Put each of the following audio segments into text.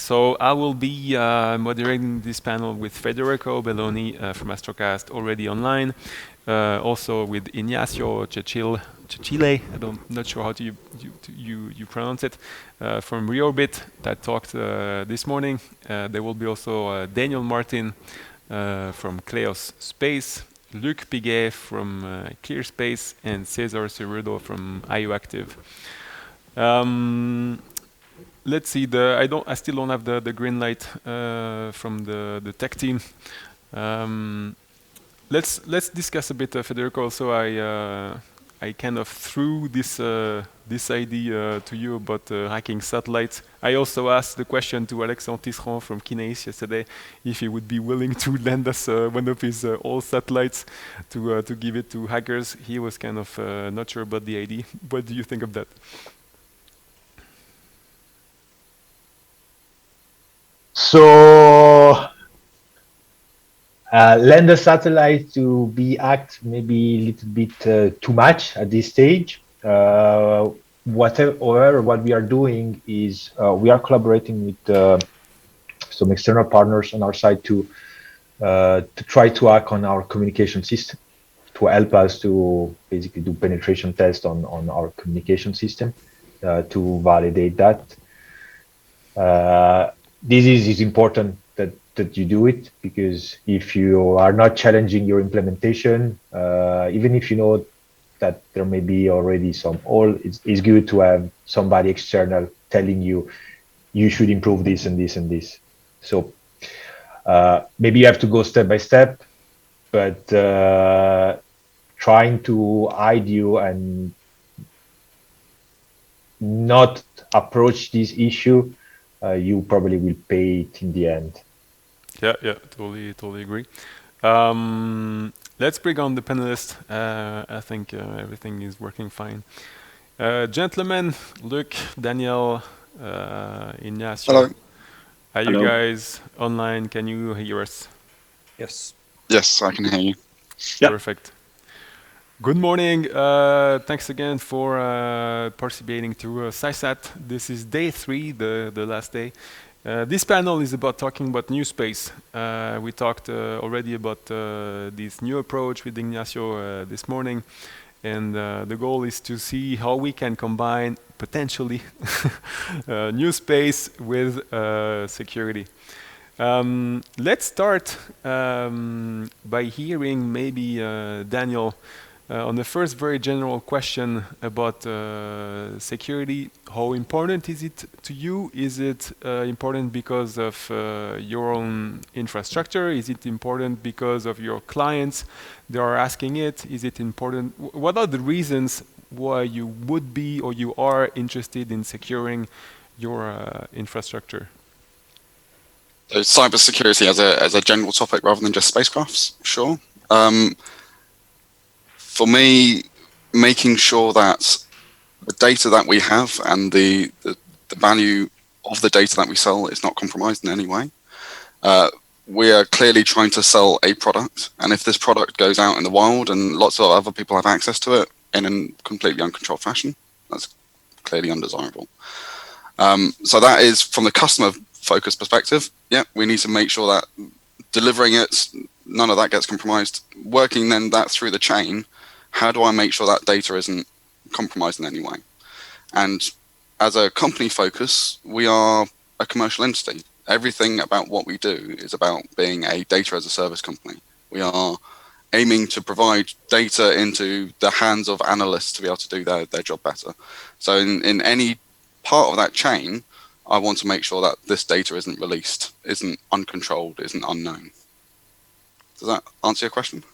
So I will be moderating this panel with Federico Belloni from Astrocast, already online. Also with Ignacio Chechile, I'm not sure how you pronounce it, from ReOrbit that talked this morning. There will be also Daniel Martin from Kleos Space, Luc Piguet from ClearSpace, and Cesar Cerrudo from IOActive. Let's see. I still don't have the green light from the tech team. Let's discuss a bit, Federico. Also, I kind of threw this idea to you about hacking satellites. I also asked the question to Alexandre Tisserand from Kineis yesterday if he would be willing to lend us one of his old satellites to give it to hackers. He was kind of not sure about the idea. What do you think of that? So lend a satellite to be hacked maybe a little bit too much at this stage. What we are doing is we are collaborating with some external partners on our side to try to hack on our communication system, to help us to basically do penetration tests on our communication system to validate that. This is important that you do it, because if you are not challenging your implementation, even if you know that there may be already some hole, it's good to have somebody external telling you should improve this and this and this. So maybe you have to go step by step, but trying to hide you and not approach this issue, you probably will pay it in the end. Yeah, totally agree. Let's bring on the panelists. I think everything is working fine. Gentlemen, Luc, Daniel, Ignacio. Hello. Are you guys online? Can you hear us? Yes. Yes, I can hear you. Perfect. Good morning. Thanks again for participating to CYSAT. This is day 3, the last day. This panel is about talking about NewSpace. We talked already about this new approach with Ignacio this morning, and the goal is to see how we can combine potentially NewSpace with security. Let's start by hearing maybe Daniel on the first very general question about security. How important is it to you? Is it important because of your own infrastructure? Is it important because of your clients? They are asking it. Is it important? What are the reasons why you would be or you are interested in securing your infrastructure? So cybersecurity as a general topic rather than just spacecrafts, sure. For me, making sure that the data that we have and the value of the data that we sell is not compromised in any way. We are clearly trying to sell a product, and if this product goes out in the wild and lots of other people have access to it in a completely uncontrolled fashion, that's clearly undesirable. So that is from the customer focused perspective. Yeah, we need to make sure that delivering it, none of that gets compromised. Working then that through the chain, how do I make sure that data isn't compromised in any way? And as a company focus, we are a commercial entity. Everything about what we do is about being a data as a service company. We are aiming to provide data into the hands of analysts to be able to do their job better. So in any part of that chain, I want to make sure that this data isn't released, isn't uncontrolled, isn't unknown. Does that answer your question?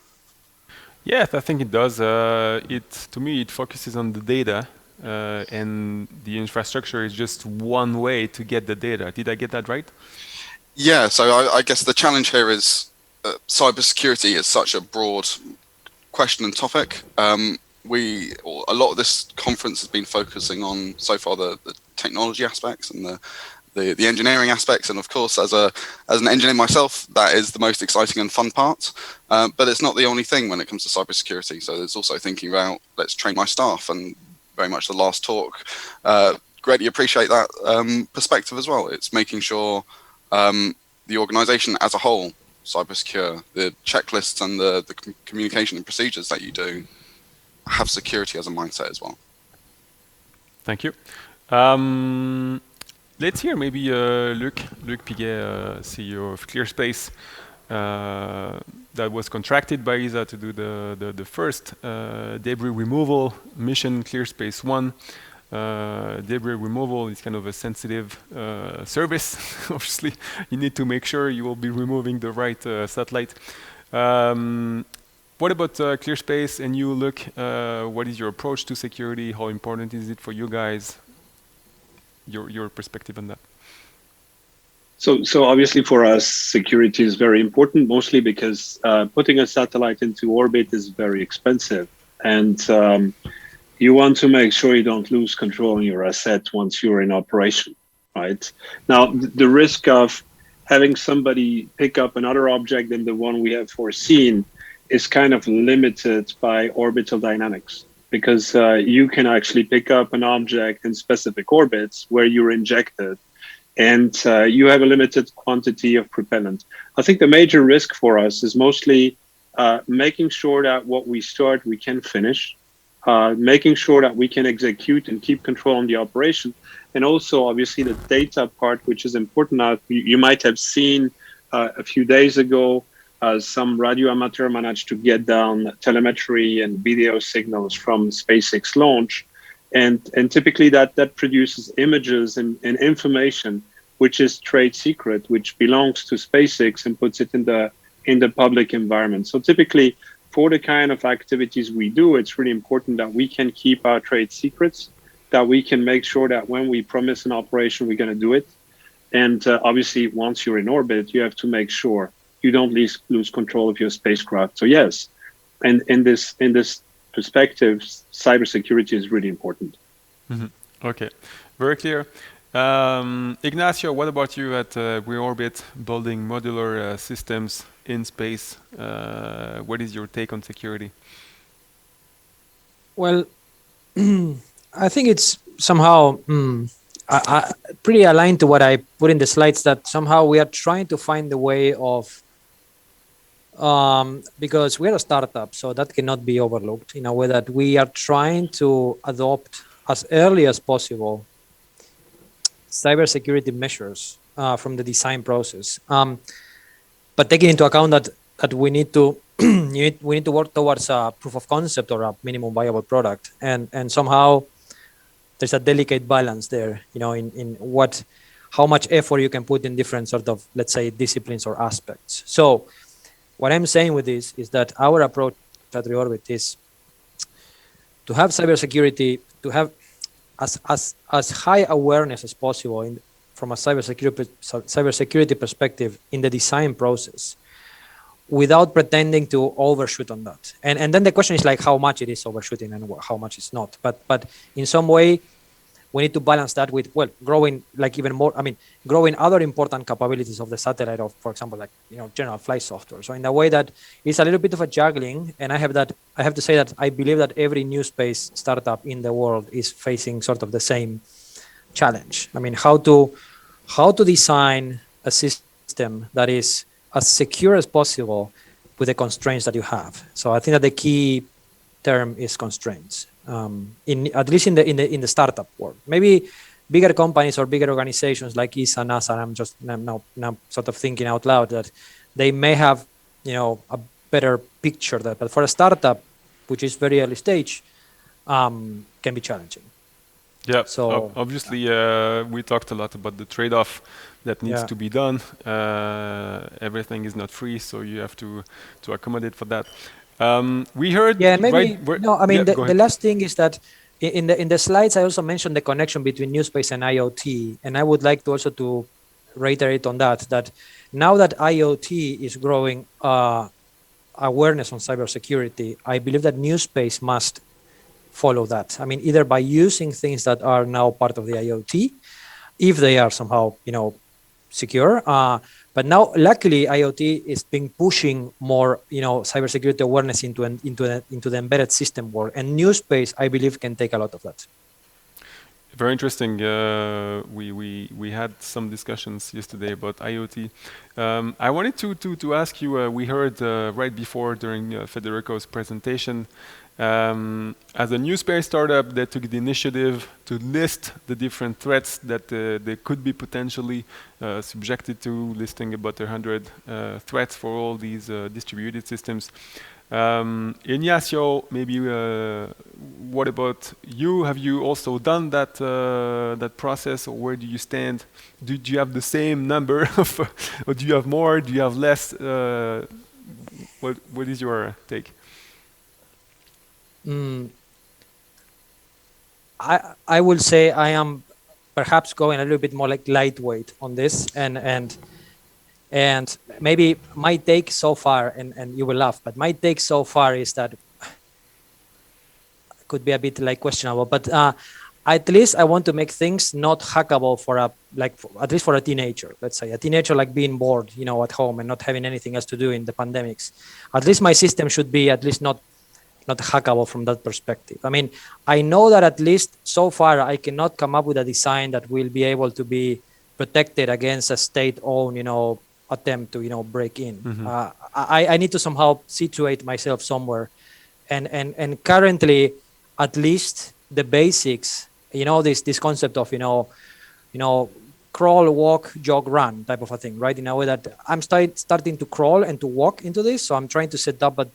Yes, I think it does. To me, it focuses on the data, and the infrastructure is just one way to get the data. Did I get that right? Yeah, so I guess the challenge here is cybersecurity is such a broad question and topic. A lot of this conference has been focusing on so far the technology aspects and the engineering aspects, and of course as an engineer myself, that is the most exciting and fun part, but it's not the only thing when it comes to cybersecurity. So there's also thinking about, let's train my staff, and very much the last talk greatly appreciate that perspective as well. It's making sure the organization as a whole, cyber secure, the checklists and the communication and procedures that you do have security as a mindset as well. Thank you. Let's hear maybe Luc Piguet, CEO of ClearSpace, that was contracted by ESA to do the first debris removal mission, ClearSpace 1. Debris removal is kind of a sensitive service. Obviously, you need to make sure you will be removing the right satellite. What about ClearSpace and you, Luc? What is your approach to security? How important is it for you guys? Your perspective on that. So obviously for us, security is very important, mostly because putting a satellite into orbit is very expensive. And you want to make sure you don't lose control on your asset once you're in operation, right? Now, the risk of having somebody pick up another object than the one we have foreseen is kind of limited by orbital dynamics, because you can actually pick up an object in specific orbits where you're injected, and you have a limited quantity of propellant. I think the major risk for us is mostly making sure that what we start, we can finish, making sure that we can execute and keep control on the operation. And also, obviously, the data part, which is important. Now, you might have seen a few days ago, some radio amateur managed to get down telemetry and video signals from SpaceX launch. And typically that produces images and information, which is trade secret, which belongs to SpaceX and puts it in the public environment. So typically, for the kind of activities we do, it's really important that we can keep our trade secrets, that we can make sure that when we promise an operation, we're going to do it. And obviously, once you're in orbit, you have to make sure you don't lose control of your spacecraft. So yes, and in this perspective, cybersecurity is really important. Mm-hmm. Okay, very clear. Ignacio, what about you at ReOrbit, building modular systems in space? What is your take on security? Well, I think it's somehow pretty aligned to what I put in the slides, that somehow we are trying to find the way of, because we're a startup, so that cannot be overlooked, in a way that we are trying to adopt as early as possible cybersecurity measures from the design process, but taking into account that we need to we need to work towards a proof of concept or a minimum viable product, and somehow there's a delicate balance there, you know, in how much effort you can put in different sort of, let's say, disciplines or aspects. So what I'm saying with this is that our approach at ReOrbit is to have cybersecurity, to have as high awareness as possible from a cybersecurity perspective in the design process, without pretending to overshoot on that. And then the question is like how much it is overshooting and how much it's not. But in some way, we need to balance that with, well, growing like even more, growing other important capabilities of the satellite, of, for example, like, you know, general flight software. So in a way that it's a little bit of a juggling, and I have to say that I believe that every new space startup in the world is facing sort of the same challenge. I mean, how to design a system that is as secure as possible with the constraints that you have. So I think that the key term is constraints. At least in the startup world, maybe bigger companies or bigger organizations like ESA, NASA, and I'm just now sort of thinking out loud that they may have, you know, a better picture that, but for a startup, which is very early stage, can be challenging. Yeah. So obviously, we talked a lot about the trade-off that needs to be done. Everything is not free, so you have to accommodate for that. We heard. Yeah, maybe the last thing is that in the slides I also mentioned the connection between NewSpace and IoT, and I would like to also to reiterate on that now that IoT is growing awareness on cybersecurity, I believe that NewSpace must follow that. I mean, either by using things that are now part of the IoT, if they are somehow, you know, secure. But now, luckily, IoT is being pushing more, you know, cybersecurity awareness into the embedded system world, and NewSpace, I believe, can take a lot of that. Very interesting. We had some discussions yesterday about IoT. I wanted to ask you. We heard right before during Federico's presentation. As a NewSpace startup that took the initiative to list the different threats that they could be potentially subjected to, listing about 100 threats for all these distributed systems. Ignacio, maybe what about you? Have you also done that that process, or where do you stand? Do you have the same number of, or do you have more? Do you have less? What is your take? I will say I am perhaps going a little bit more like lightweight on this, and maybe my take so far, and you will laugh, but my take so far is that could be a bit like questionable, but at least I want to make things not hackable for a at least for a teenager. Let's say a teenager like being bored, at home and not having anything else to do in the pandemics. At least my system should be at least not hackable from that perspective. I mean, I know that at least so far I cannot come up with a design that will be able to be protected against a state-owned, attempt to, break in. Mm-hmm. I need to somehow situate myself somewhere, and currently, at least the basics, this concept of, crawl, walk, jog, run type of a thing, right? In a way that I'm starting to crawl and to walk into this. So I'm trying to set up a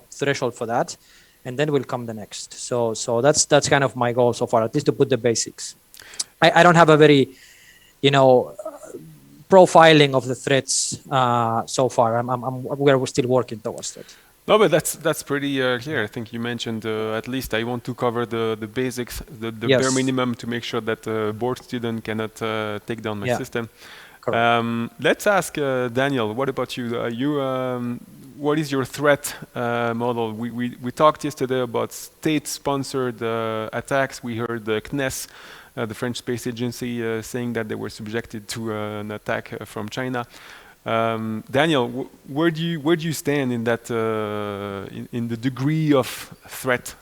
threshold for that, and then will come the next. So that's kind of my goal so far, at least to put the basics. I don't have a very, profiling of the threats so far. We're still working towards that. No, but that's pretty clear. I think you mentioned at least I want to cover the basics, the Yes. bare minimum to make sure that a board student cannot take down my system. Let's ask Daniel. What about you? What is your threat model? We talked yesterday about state-sponsored attacks. We heard the CNES, the French Space Agency, saying that they were subjected to an attack from China. Daniel, where do you stand in that in the degree of threat?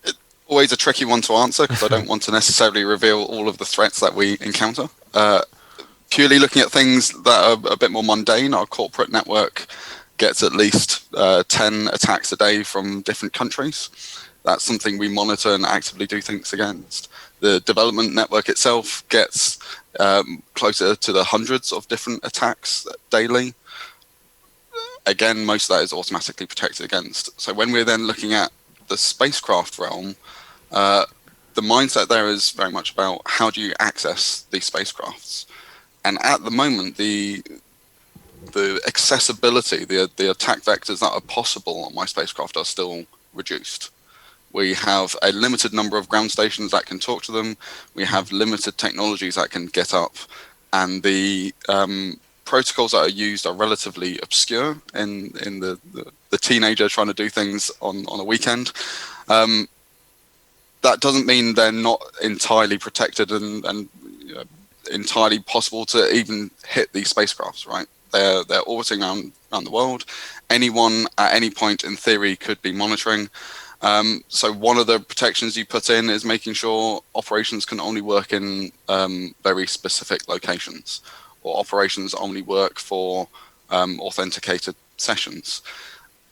It's always a tricky one to answer because I don't want to necessarily reveal all of the threats that we encounter. Purely looking at things that are a bit more mundane, our corporate network gets at least 10 attacks a day from different countries. That's something we monitor and actively do things against. The development network itself gets closer to the hundreds of different attacks daily. Again, most of that is automatically protected against. So when we're then looking at the spacecraft realm, the mindset there is very much about how do you access these spacecrafts. And at the moment, the accessibility, the attack vectors that are possible on my spacecraft are still reduced. We have a limited number of ground stations that can talk to them. We have limited technologies that can get up, and the protocols that are used are relatively obscure in the teenager trying to do things on a weekend. That doesn't mean they're not entirely protected and entirely possible to even hit these spacecrafts, right? They're orbiting around the world. Anyone at any point in theory could be monitoring. So one of the protections you put in is making sure operations can only work in very specific locations, or operations only work for authenticated sessions.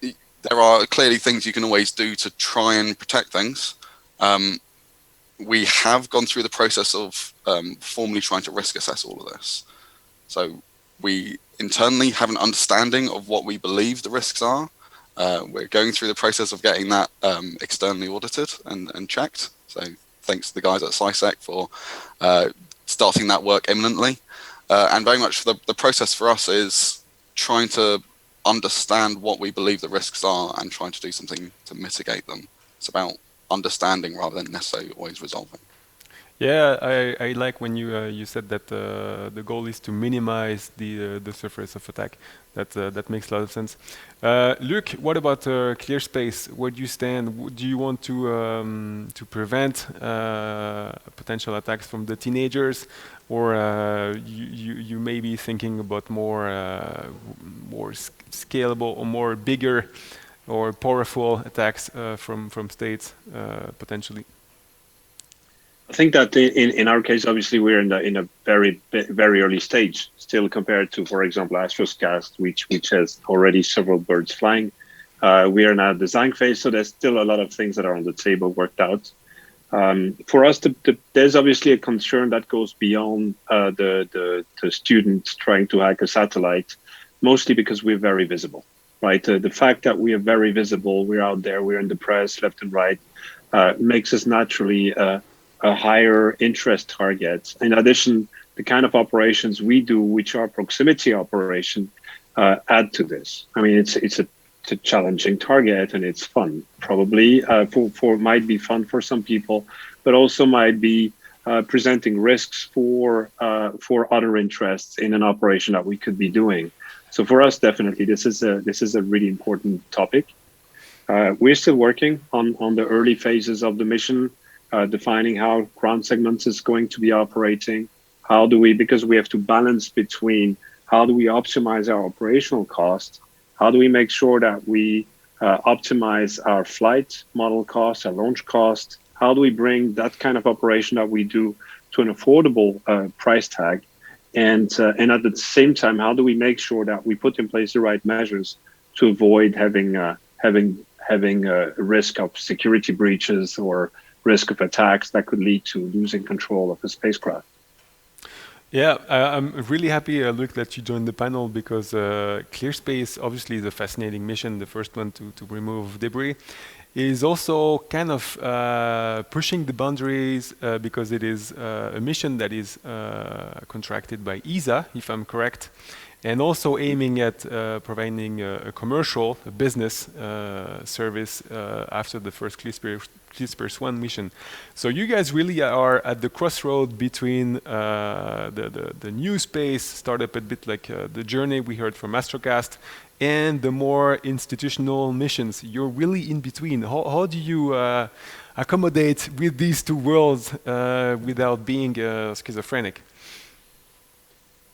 There are clearly things you can always do to try and protect things. We have gone through the process of formally trying to risk assess all of this. So we internally have an understanding of what we believe the risks are. We're going through the process of getting that externally audited and checked. So thanks to the guys at CYSEC for starting that work imminently. And very much the process for us is trying to understand what we believe the risks are and trying to do something to mitigate them. It's about understanding rather than necessarily always resolving. Yeah, I like when you said that the goal is to minimize the surface of attack. That makes a lot of sense. Luc, what about ClearSpace? Where do you stand? Do you want to prevent potential attacks from the teenagers, or you may be thinking about more scalable or more bigger or powerful attacks from states potentially? I think that in our case, obviously, we're in a very early stage still compared to, for example, Astrocast, which has already several birds flying. We are now design phase, so there's still a lot of things that are on the table worked out. For us, there's obviously a concern that goes beyond the students trying to hack a satellite, mostly because we're very visible, right? The fact that we are very visible, we're out there, we're in the press left and right, makes us naturally a higher interest target. In addition, the kind of operations we do, which are proximity operation, add to this. I mean, it's a challenging target and it's fun, probably might be fun for some people, but also might be presenting risks for other interests in an operation that we could be doing. So for us, definitely, this is a really important topic. We're still working on the early phases of the mission, defining how ground segments is going to be operating. Because we have to balance between how do we optimize our operational costs, how do we make sure that we optimize our flight model costs, our launch costs, how do we bring that kind of operation that we do to an affordable price tag, and at the same time, how do we make sure that we put in place the right measures to avoid having a risk of security breaches or risk of attacks that could lead to losing control of the spacecraft. Yeah, I'm really happy, Luc, that you joined the panel because ClearSpace obviously is a fascinating mission, the first one to remove debris. Is also kind of pushing the boundaries because it is a mission that is contracted by ESA, if I'm correct, and also aiming at providing a commercial, a business service after the first ClearSpace 1 mission. So you guys really are at the crossroad between the NewSpace startup, a bit like the journey we heard from Astrocast, and the more institutional missions. You're really in between. How do you accommodate with these two worlds without being schizophrenic?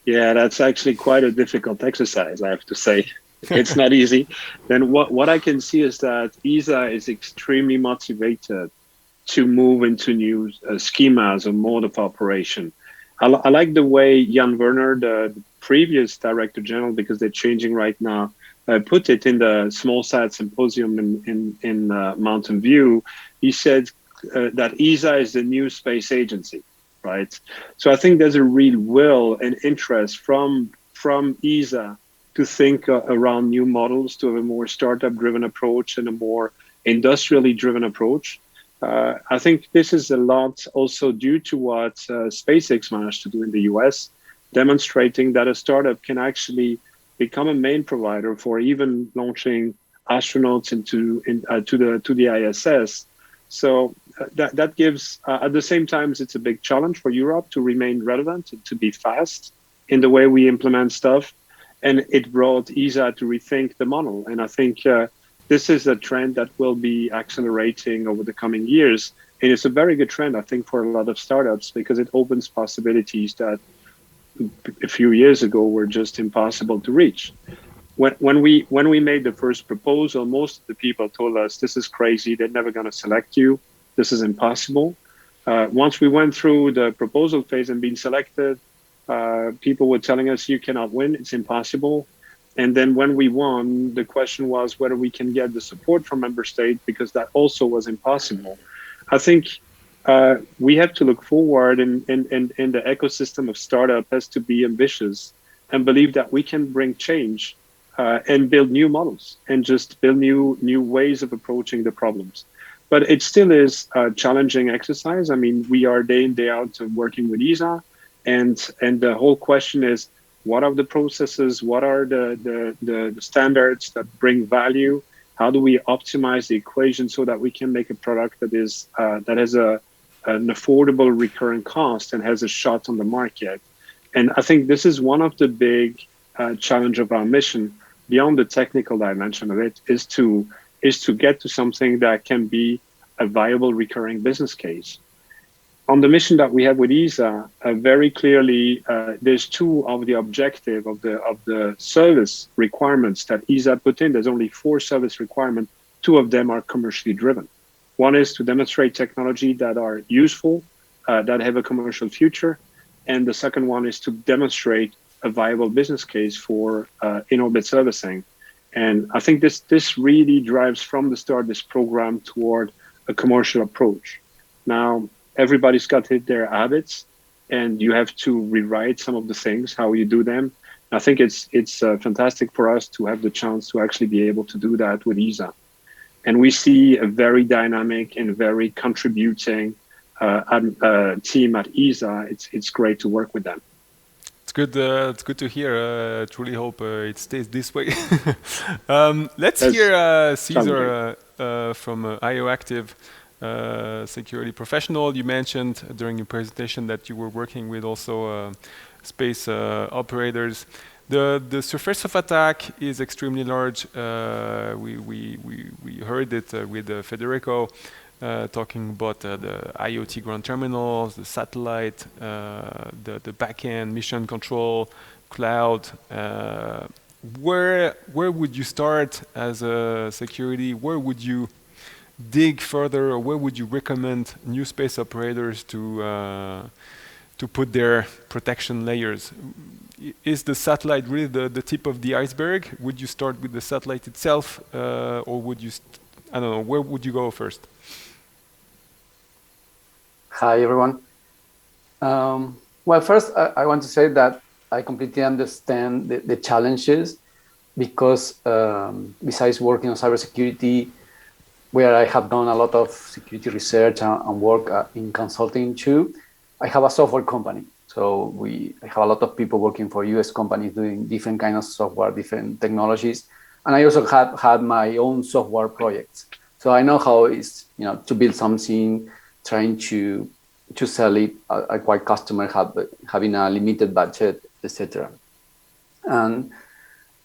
Yeah, that's actually quite a difficult exercise, I have to say. It's not easy. Then what I can see is that ESA is extremely motivated to move into new schemas or mode of operation. I like the way Jan Werner, the previous Director General, because they're changing right now, put it in the SmallSat Symposium in Mountain View. He said that ESA is the new space agency, right? So I think there's a real will and interest from ESA to think around new models, to have a more startup-driven approach and a more industrially driven approach. I think this is a lot also due to what SpaceX managed to do in the US, demonstrating that a startup can actually become a main provider for even launching astronauts to the ISS. So that gives, at the same time, it's a big challenge for Europe to remain relevant, to be fast in the way we implement stuff. And it brought ESA to rethink the model. And I think this is a trend that will be accelerating over the coming years. And it's a very good trend, I think, for a lot of startups, because it opens possibilities that a few years ago were just impossible to reach. When we made the first proposal, most of the people told us, this is crazy, they're never going to select you, this is impossible. Once we went through the proposal phase and been selected, people were telling us, you cannot win, it's impossible. And then when we won, the question was whether we can get the support from member states, because that also was impossible. I think we have to look forward, and the ecosystem of startup has to be ambitious and believe that we can bring change and build new models and just build new ways of approaching the problems. But it still is a challenging exercise. I mean, we are day in, day out working with ESA, and the whole question is, what are the processes? What are the standards that bring value? How do we optimize the equation so that we can make a product that is that has an affordable recurring cost and has a shot on the market? And I think this is one of the big challenge of our mission, beyond the technical dimension of it, is to get to something that can be a viable recurring business case. On the mission that we have with ESA, very clearly, there's two of the objective of the service requirements that ESA put in. There's only 4 service requirements. 2 of them are commercially driven. One is to demonstrate technology that are useful that have a commercial future. And the second one is to demonstrate a viable business case for in-orbit servicing. And I think this really drives from the start this program toward a commercial approach. Now, everybody's got their habits, and you have to rewrite some of the things, how you do them. I think it's fantastic for us to have the chance to actually be able to do that with ESA. And we see a very dynamic and very contributing team at ESA. It's great to work with them. It's good to hear. Truly hope it stays this way. Let's hear Cesar from IOActive, security professional. You mentioned during your presentation that you were working with also space operators. The surface of attack is extremely large. We heard it with Federico talking about the IoT ground terminals, the satellite, the backend mission control, cloud. Where would you start as a security? Where would you dig further, or where would you recommend new space operators to put their protection layers? Is the satellite really the tip of the iceberg? Would you start with the satellite itself, or would you, I don't know, where would you go first? Hi, everyone. Well, first, I want to say that I completely understand the challenges, because besides working on cybersecurity, where I have done a lot of security research and work in consulting too, I have a software company. So I have a lot of people working for US companies doing different kinds of software, different technologies. And I also have had my own software projects. So I know how it's, to build something, trying to sell it, acquire customer, having a limited budget, etc. And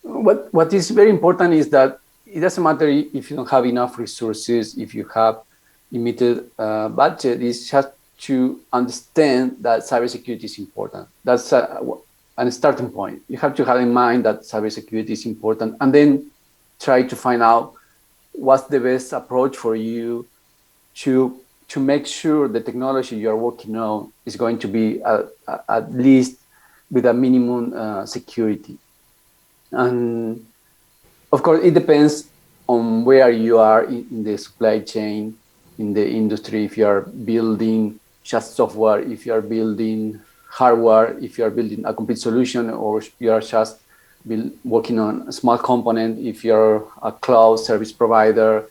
what is very important is that it doesn't matter if you don't have enough resources, if you have limited budget. It's just to understand that cybersecurity is important. That's a starting point. You have to have in mind that cybersecurity is important, and then try to find out what's the best approach for you to make sure the technology you're working on is going to be at least with a minimum security. And of course, it depends on where you are in the supply chain, in the industry, if you are building just software, if you are building hardware, if you are building a complete solution, or you are just working on a small component, if you're a cloud service provider,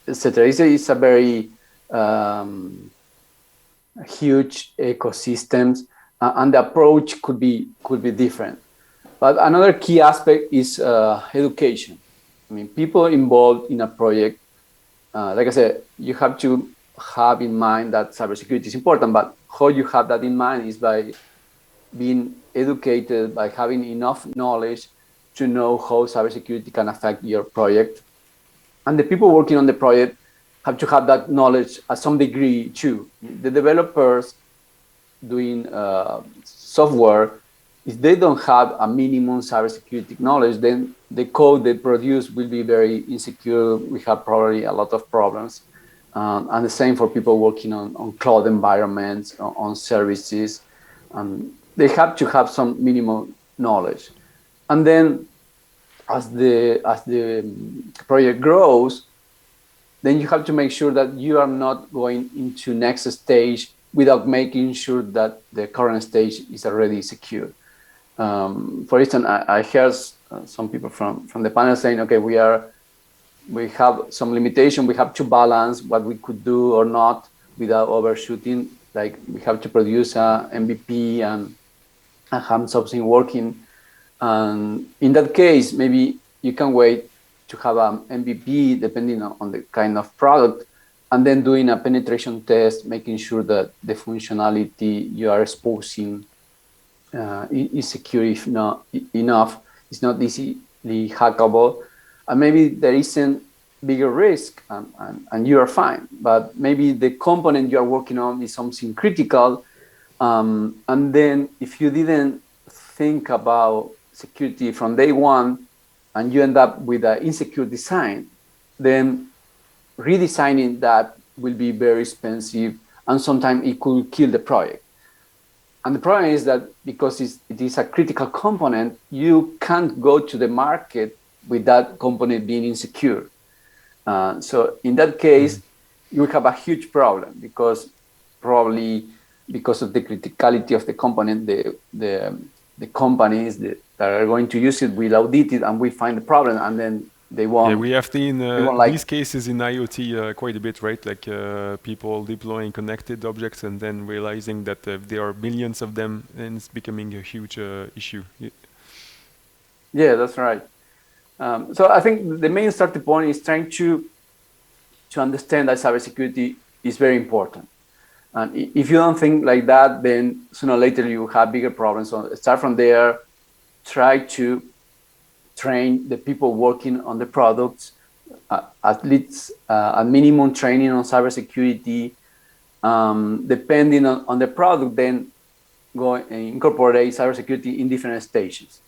etc. It's a very huge ecosystem, and the approach could be different. But another key aspect is education. I mean, people involved in a project, like I said, you have to have in mind that cybersecurity is important, but how you have that in mind is by being educated, by having enough knowledge to know how cybersecurity can affect your project. And the people working on the project have to have that knowledge at some degree too. The developers doing software, if they don't have a minimum cybersecurity knowledge, then the code they produce will be very insecure. We have probably a lot of problems. And the same for people working on cloud environments, on services. They have to have some minimum knowledge. And then as the project grows, then you have to make sure that you are not going into next stage without making sure that the current stage is already secure. For instance, I heard some people from the panel saying, okay, we have some limitation. We have to balance what we could do or not without overshooting. Like we have to produce a MVP and have something working. And in that case, maybe you can wait to have an MVP depending on the kind of product, and then doing a penetration test, making sure that the functionality you are exposing is secure enough, it's not easily hackable, and maybe there isn't bigger risk, and you are fine. But maybe the component you are working on is something critical, and then if you didn't think about security from day one, and you end up with an insecure design, then redesigning that will be very expensive and sometimes it could kill the project. And the problem is that because it is a critical component, you can't go to the market with that component being insecure. So in that case, you have a huge problem because probably because of the criticality of the component, the companies that are going to use it will audit it and we find the problem, and then they won't. Yeah, we have seen like these cases in IoT quite a bit, right? Like people deploying connected objects and then realizing that there are millions of them, and it's becoming a huge issue. Yeah, that's right. So I think the main starting point is trying to understand that cybersecurity is very important. And if you don't think like that, then sooner or later you have bigger problems. So start from there, try to train the people working on the products, at least a minimum training on cybersecurity. Depending on the product, then go and incorporate cybersecurity in different stages.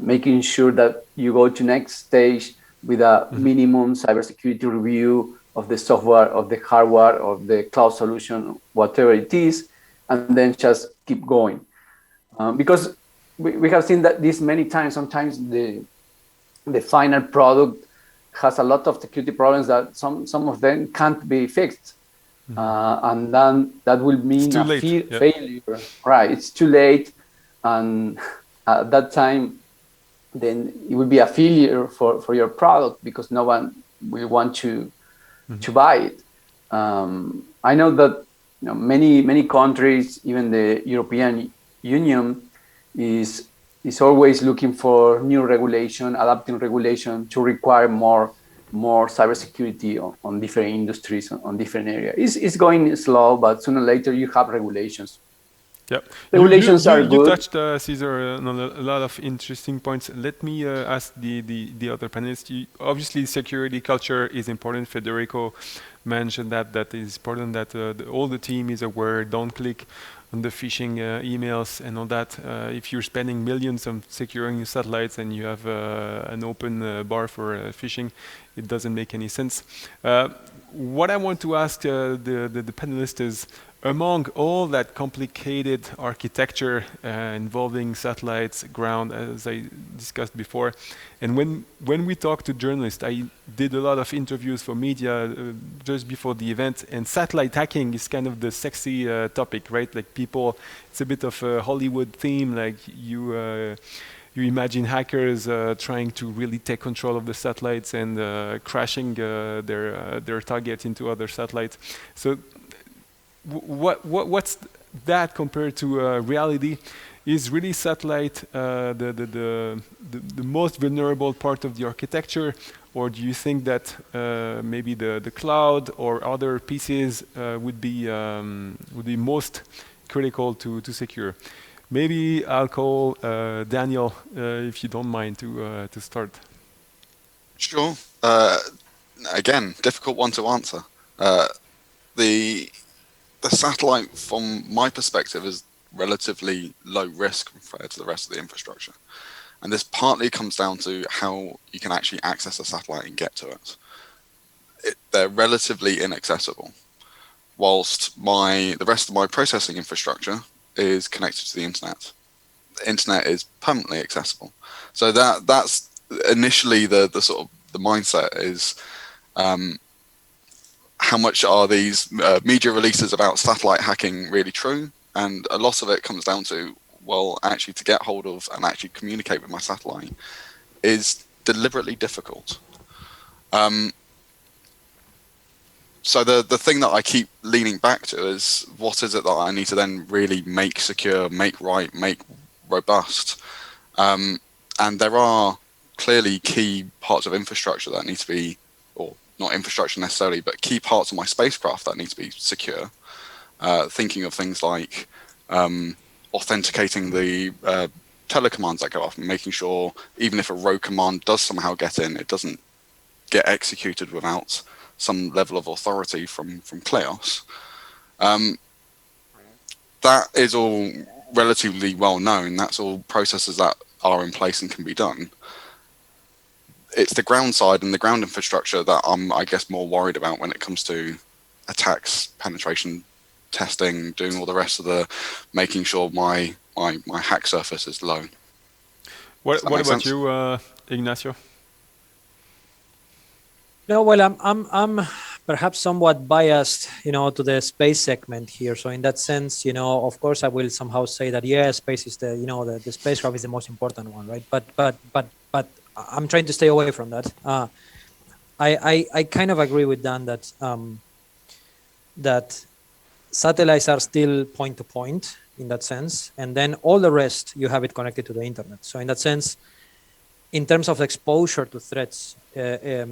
Making sure that you go to next stage with a minimum cybersecurity review of the software, of the hardware, of the cloud solution, whatever it is, and then just keep going. Because we have seen that this many times. Sometimes the final product has a lot of security problems that some of them can't be fixed. And then that will mean a failure. Right, it's too late. And at that time, then it will be a failure for your product because no one will want to buy it. I know that many countries, even the European Union, is always looking for new regulation, adapting regulation to require more cybersecurity on different industries, on different areas. It's going slow, but sooner or later you have regulations. Yeah, regulations are good. You touched, Cesar, on a lot of interesting points. Let me ask the other panelists. Obviously, security culture is important. Federico mentioned that it is important that all the team is aware. Don't click on the phishing emails and all that. If you're spending millions on securing your satellites and you have an open bar for phishing, it doesn't make any sense. What I want to ask the panelists is, among all that complicated architecture involving satellites, ground, as I discussed before, and when we talk to journalists, I did a lot of interviews for media just before the event, and satellite hacking is kind of the sexy topic, right? Like people, it's a bit of a Hollywood theme, like you imagine hackers trying to really take control of the satellites and crashing their target into other satellites. So what's that compared to reality? Is really satellite the most vulnerable part of the architecture, or do you think that maybe the cloud or other pieces would be most critical to secure? Maybe I'll call Daniel, if you don't mind, to start. Sure. Again, difficult one to answer. The satellite, from my perspective, is relatively low risk compared to the rest of the infrastructure. And this partly comes down to how you can actually access a satellite and get to it. They're relatively inaccessible, whilst the rest of my processing infrastructure is connected to the internet. The internet is permanently accessible. So that's initially the sort of the mindset is, how much are these media releases about satellite hacking really true? And a lot of it comes down to, well, actually to get hold of and actually communicate with my satellite is deliberately difficult. So the thing that I keep leaning back to is, what is it that I need to then really make secure, make right, make robust? And there are clearly key parts of infrastructure that need to be, or not infrastructure necessarily, but key parts of my spacecraft that need to be secure. Thinking of things like authenticating the telecommands that go off and making sure even if a rogue command does somehow get in, it doesn't get executed without some level of authority from Kleos. That is all relatively well known. That's all processes that are in place and can be done. It's the ground side and the ground infrastructure that I'm, I guess, more worried about when it comes to attacks, penetration, testing, doing all the rest of the making sure my hack surface is low. What about you, Ignacio? No, well, I'm perhaps somewhat biased, to the space segment here. So in that sense, of course, I will somehow say that space is the spacecraft is the most important one, right? But I'm trying to stay away from that. I kind of agree with Dan that that satellites are still point to point in that sense, and then all the rest you have it connected to the internet. So in that sense, in terms of exposure to threats, the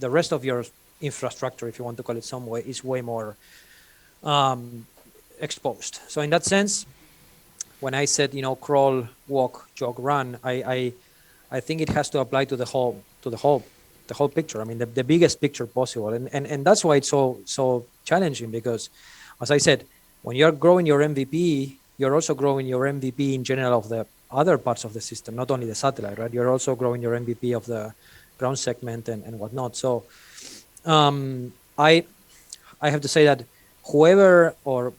rest of your infrastructure, if you want to call it some way, is way more exposed. So in that sense, when I said crawl, walk, jog, run, I think it has to apply to the whole picture. I mean, the biggest picture possible, and that's why it's so challenging, because, as I said, when you're growing your MVP, you're also growing your MVP in general of the other parts of the system, not only the satellite, right? You're also growing your MVP of the ground segment and whatnot. So I have to say that whoever or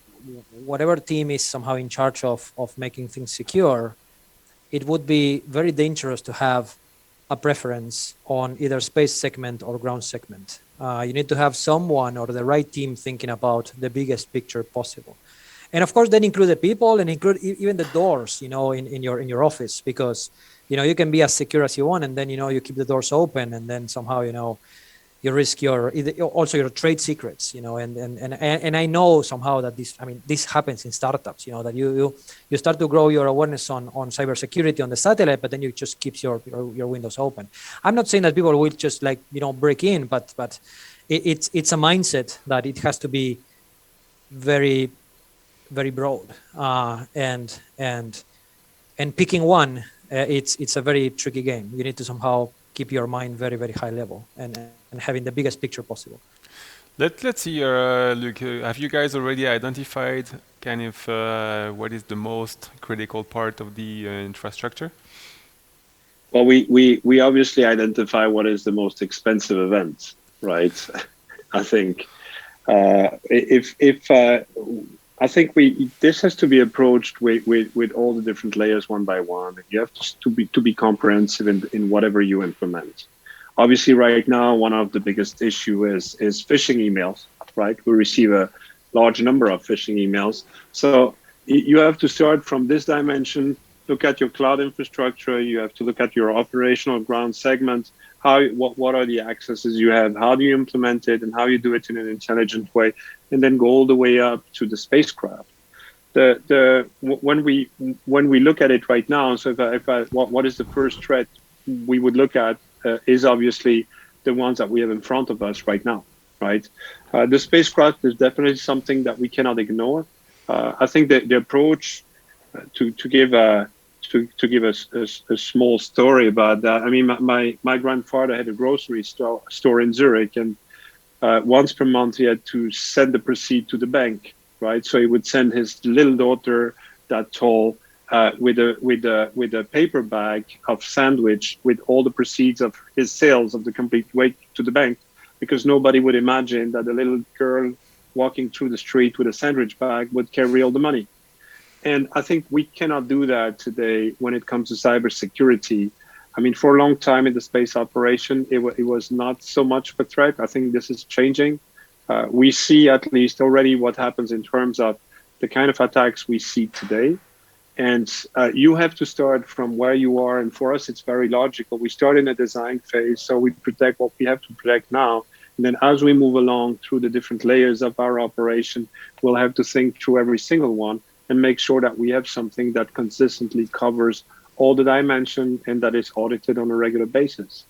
whatever team is somehow in charge of making things secure, it would be very dangerous to have a preference on either space segment or ground segment. You need to have someone or the right team thinking about the biggest picture possible. And of course, then include the people and include even the doors, in your office, because, you can be as secure as you want, and then, you keep the doors open, and then somehow, you risk also your trade secrets, and I know somehow that this happens in startups, that you start to grow your awareness on cybersecurity on the satellite, but then you just keep your windows open. I'm not saying that people will just break in, but it's a mindset that it has to be very, very broad, and picking one, it's a very tricky game. You need to somehow keep your mind very, very high level and having the biggest picture possible. Let's see, Luc, have you guys already identified kind of what is the most critical part of the infrastructure? Well, we obviously identify what is the most expensive event, right? I think I think this has to be approached with all the different layers one by one. You have to be comprehensive in whatever you implement. Obviously, right now, one of the biggest issue is phishing emails, right? We receive a large number of phishing emails. So you have to start from this dimension, look at your cloud infrastructure. You have to look at your operational ground segment. What are the accesses you have? How do you implement it, and how you do it in an intelligent way, and then go all the way up to the spacecraft. When we look at it right now, so what is the first threat we would look at is obviously the ones that we have in front of us right now, right? The spacecraft is definitely something that we cannot ignore. I think that the approach to give a small story about that. I mean, my grandfather had a grocery store in Zurich, and once per month he had to send the proceed to the bank, right? So he would send his little daughter that tall with a paper bag of sandwich with all the proceeds of his sales of the complete weight to the bank, because nobody would imagine that a little girl walking through the street with a sandwich bag would carry all the money. And I think we cannot do that today when it comes to cybersecurity. I mean, for a long time in the space operation, it was not so much of a threat. I think this is changing. We see at least already what happens in terms of the kind of attacks we see today. And you have to start from where you are. And for us, it's very logical. We start in a design phase, so we protect what we have to protect now. And then as we move along through the different layers of our operation, we'll have to think through every single one and make sure that we have something that consistently covers all the dimension and that is audited on a regular basis.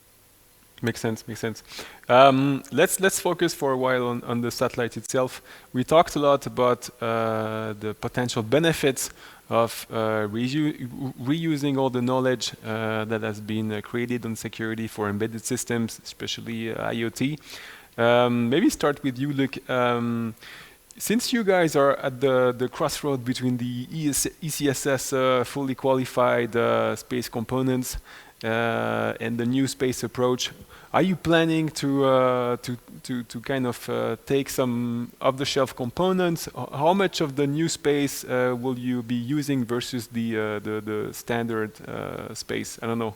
Makes sense, makes sense. Let's focus for a while on the satellite itself. We talked a lot about the potential benefits of reusing all the knowledge that has been created on security for embedded systems, especially IoT. Maybe start with you, Luc. Since you guys are at the crossroad between the ECSS fully qualified space components and the NewSpace approach, are you planning to kind of take some off-the-shelf components? How much of the NewSpace will you be using versus the standard space? I don't know.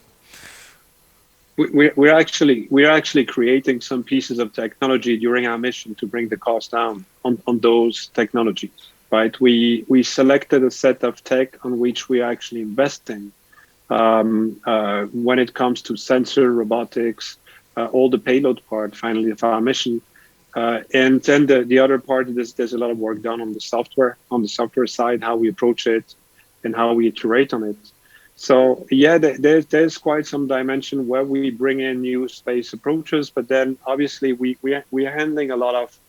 We're actually creating some pieces of technology during our mission to bring the cost down on those technologies, right? We selected a set of tech on which we are actually investing when it comes to sensor, robotics, all the payload part, finally, of our mission. And then the other part of this, there's a lot of work done on the software side, how we approach it and how we iterate on it. So yeah, there's quite some dimension where we bring in new space approaches, but then obviously we are handling a lot of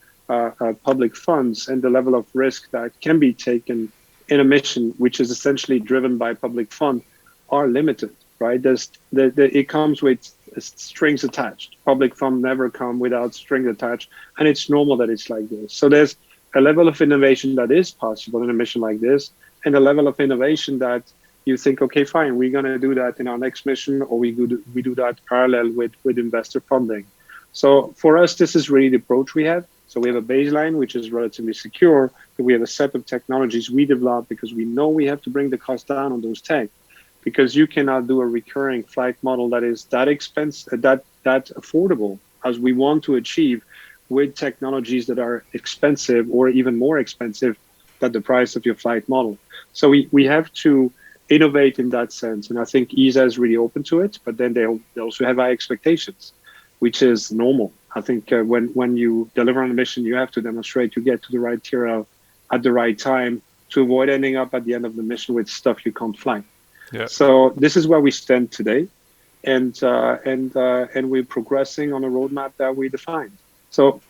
public funds, and the level of risk that can be taken in a mission, which is essentially driven by public fund, are limited, right? It comes with strings attached. Public fund never come without strings attached, and it's normal that it's like this. So there's a level of innovation that is possible in a mission like this, and a level of innovation that you think, okay, fine, we're going to do that in our next mission, or we do that parallel with investor funding. So for us, this is really the approach we have. So we have a baseline, which is relatively secure, but we have a set of technologies we develop because we know we have to bring the cost down on those tech, because you cannot do a recurring flight model that is that expensive, that affordable as we want to achieve with technologies that are expensive or even more expensive than the price of your flight model. So we have to innovate in that sense. And I think ESA is really open to it, but then they also have high expectations, which is normal. I think when you deliver on a mission, you have to demonstrate you get to the right TRL at the right time to avoid ending up at the end of the mission with stuff you can't fly. Yeah. So this is where we stand today, and we're progressing on a roadmap that we defined. So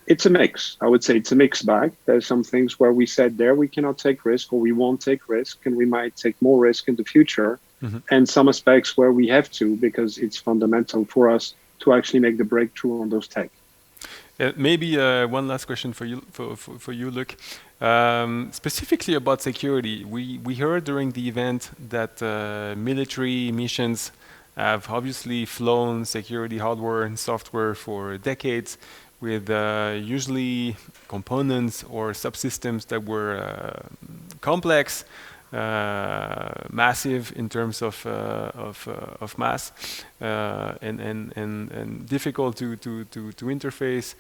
it's a mix. I would say it's a mixed bag. There's some things where we said there we cannot take risk, or we won't take risk, and we might take more risk in the future. Mm-hmm. And some aspects where we have to, because it's fundamental for us to actually make the breakthrough on those tech. Maybe one last question for you, Luc. Specifically about security, we heard during the event that military missions have obviously flown security hardware and software for decades, with usually components or subsystems that were complex, massive in terms of mass, and difficult to interface.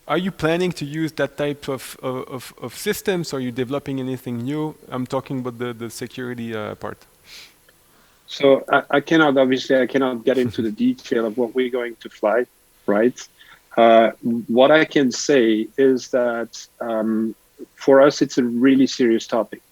Are you planning to use that type of systems? Are you developing anything new? I'm talking about the security part. So I cannot get into the detail of what we're going to fly. Right. What I can say is that for us, it's a really serious topic,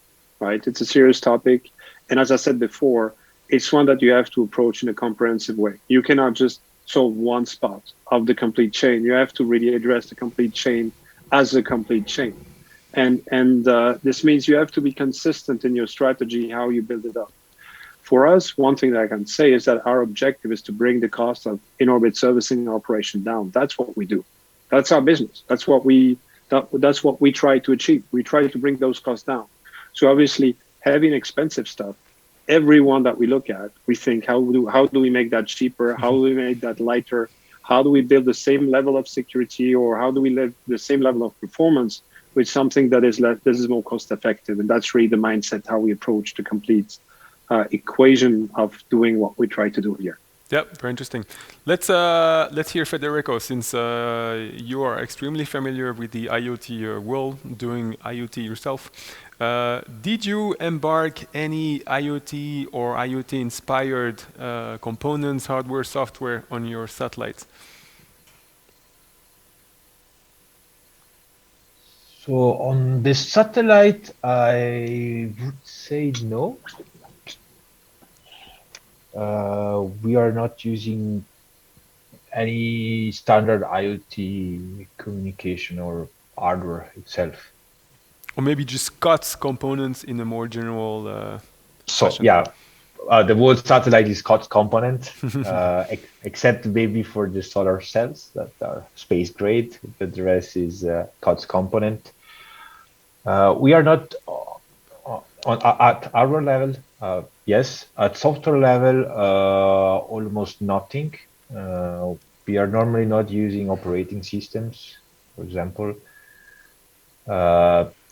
right? It's a serious topic. And as I said before, it's one that you have to approach in a comprehensive way. You cannot just solve one spot of the complete chain. You have to really address the complete chain as a complete chain. And this means you have to be consistent in your strategy, how you build it up. For us, one thing that I can say is that our objective is to bring the cost of in-orbit servicing operation down. That's what we do. That's our business. That's what we try to achieve. We try to bring those costs down. So obviously, having expensive stuff, everyone that we look at, we think, how do we make that cheaper? How do we make that lighter? How do we build the same level of security, or how do we live the same level of performance with something that is more cost effective? And that's really the mindset how we approach the complete equation of doing what we try to do here. Yeah, very interesting. Let's hear Federico, since you are extremely familiar with the IoT world, doing IoT yourself. Did you embark any IoT or IoT-inspired components, hardware, software on your satellites? So on the satellite, I would say no. We are not using any standard IoT communication or hardware itself. Or maybe just COTS components in a more general So fashion. yeah, the whole satellite is COTS component, except maybe for the solar cells that are space grade, but the rest is COTS component. We are not at hardware level, yes. At software level, almost nothing. We are normally not using operating systems, for example.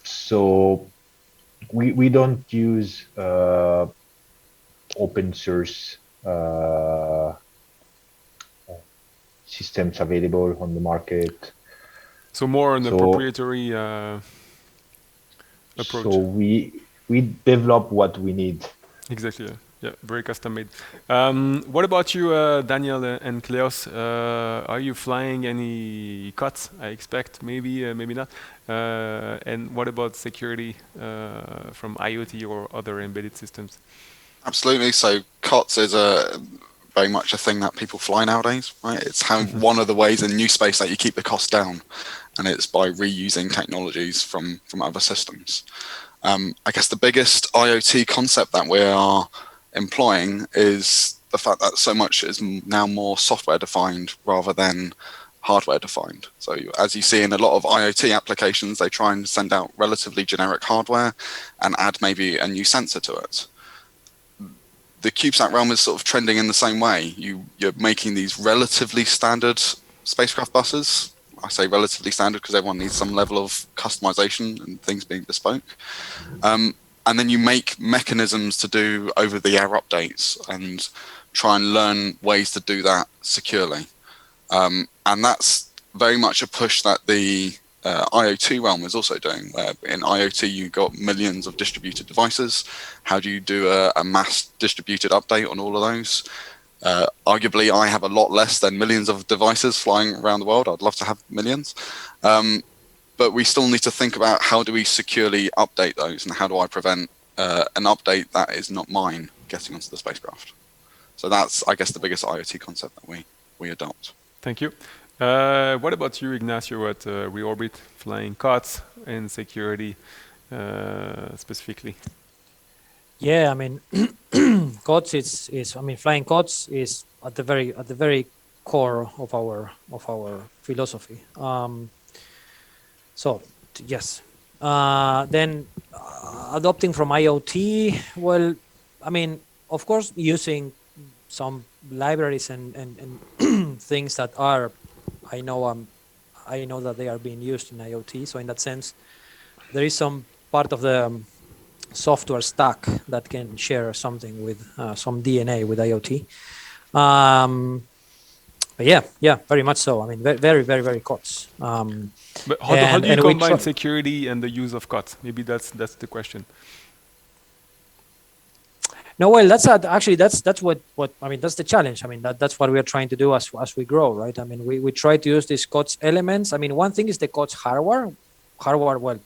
So we don't use open source systems available on the market. So more on the proprietary approach. So we develop what we need. Exactly. Yeah, very custom made. What about you, Daniel and Kleos? Are you flying any COTS? I expect maybe, maybe not. And what about security from IoT or other embedded systems? Absolutely. So COTS is very much a thing that people fly nowadays, right? It's how one of the ways in NewSpace that you keep the cost down, and it's by reusing technologies from other systems. I guess the biggest IoT concept that we are employing is the fact that so much is now more software defined rather than hardware defined. So as you see in a lot of IoT applications, they try and send out relatively generic hardware and add maybe a new sensor to it. The CubeSat realm is sort of trending in the same way. You're making these relatively standard spacecraft buses. I say relatively standard because everyone needs some level of customization and things being bespoke. And then you make mechanisms to do over-the-air updates and try and learn ways to do that securely. And that's very much a push that the IoT realm is also doing, where in IoT you've got millions of distributed devices. How do you do a mass distributed update on all of those? Arguably, I have a lot less than millions of devices flying around the world. I'd love to have millions. But we still need to think about how do we securely update those, and how do I prevent an update that is not mine getting onto the spacecraft. So that's, I guess, the biggest IoT concept that we adopt. Thank you. What about you, Ignacio, at ReOrbit, flying COTS and security specifically? Yeah, I mean, COTS is I mean, flying COTS is at the very core of our philosophy. So yes, then adopting from IoT. Well, I mean, of course, using some libraries and things that are, I know that they are being used in IoT. So in that sense, there is some part of the software stack that can share something with some DNA with IoT. But yeah, very much so. I mean, very COTS. But how do you combine security and the use of COTS? Maybe that's the question. No, well, that's what I mean. That's the challenge. I mean, that's what we are trying to do as we grow, right? I mean, we try to use these COTS elements. I mean, one thing is the COTS hardware. Well,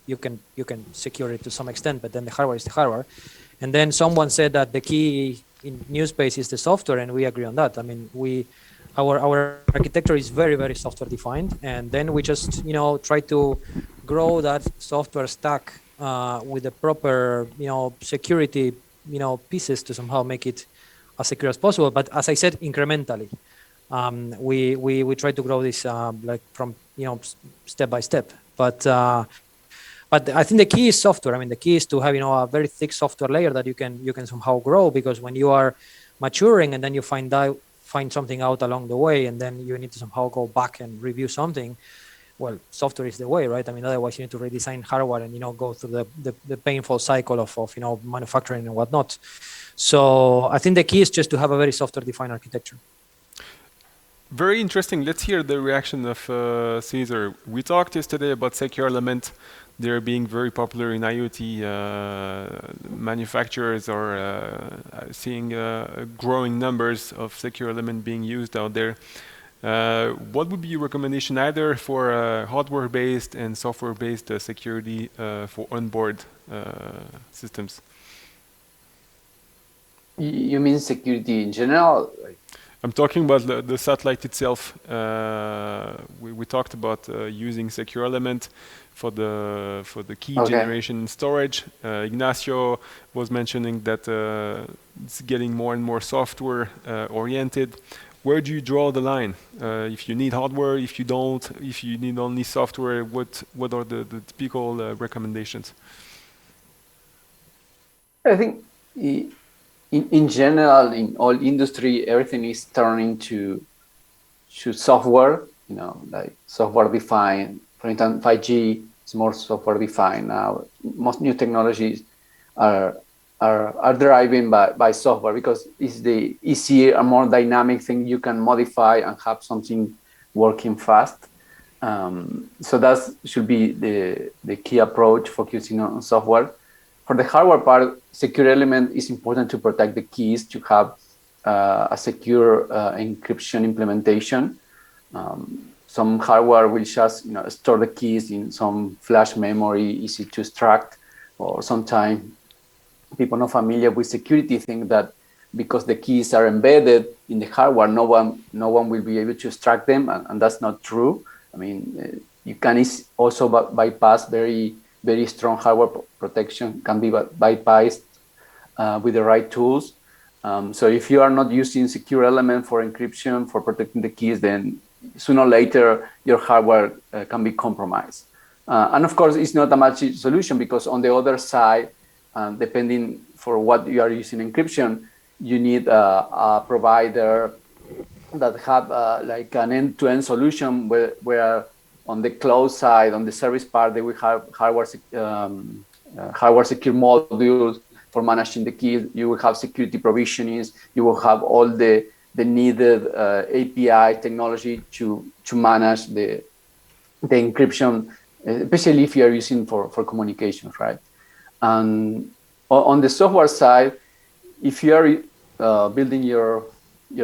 you can secure it to some extent, but then the hardware is the hardware. And then someone said that the key in NewSpace is the software, and we agree on that. I mean, our architecture is very software defined, and then we just try to grow that software stack with the proper security pieces to somehow make it as secure as possible. But as I said, incrementally, we try to grow this like from step by step. But I think the key is software. I mean, the key is to have a very thick software layer that you can somehow grow, because when you are maturing and then you find something out along the way, and then you need to somehow go back and review something. Well, software is the way, right? I mean, otherwise you need to redesign hardware and go through the painful cycle of manufacturing and whatnot. So I think the key is just to have a very software-defined architecture. Very interesting. Let's hear the reaction of Cesar. We talked yesterday about secure element. They're being very popular in IoT. Manufacturers are seeing growing numbers of secure element being used out there. What would be your recommendation either for hardware-based and software-based security for onboard systems? You mean security in general? I'm talking about the satellite itself. We talked about using secure element for the key generation and storage. Ignacio was mentioning that it's getting more and more software oriented. Where do you draw the line? If you need hardware, if you don't, if you need only software, what are the typical recommendations? I think in general, in all industry, everything is turning to software, like software defined. For instance, 5G is more software defined now. Most new technologies are driven by software because it's the easier and more dynamic thing you can modify and have something working fast. So that should be the key approach, focusing on software. For the hardware part, secure element is important to protect the keys, to have a secure encryption implementation. Some hardware will just store the keys in some flash memory, easy to extract, or sometimes people not familiar with security think that because the keys are embedded in the hardware, no one will be able to extract them, and that's not true. I mean, you can also bypass very strong hardware protection, can be bypassed with the right tools. So if you are not using secure element for encryption, for protecting the keys, then sooner or later your hardware can be compromised. And of course, it's not a magic solution, because on the other side, depending for what you are using encryption, you need a provider that have like an end-to-end solution where on the close side, on the service part, they will have hardware secure modules for managing the keys. You will have security provisionings. You will have all the needed API technology to manage the encryption, especially if you are using for communications, right? And on the software side, if you are building your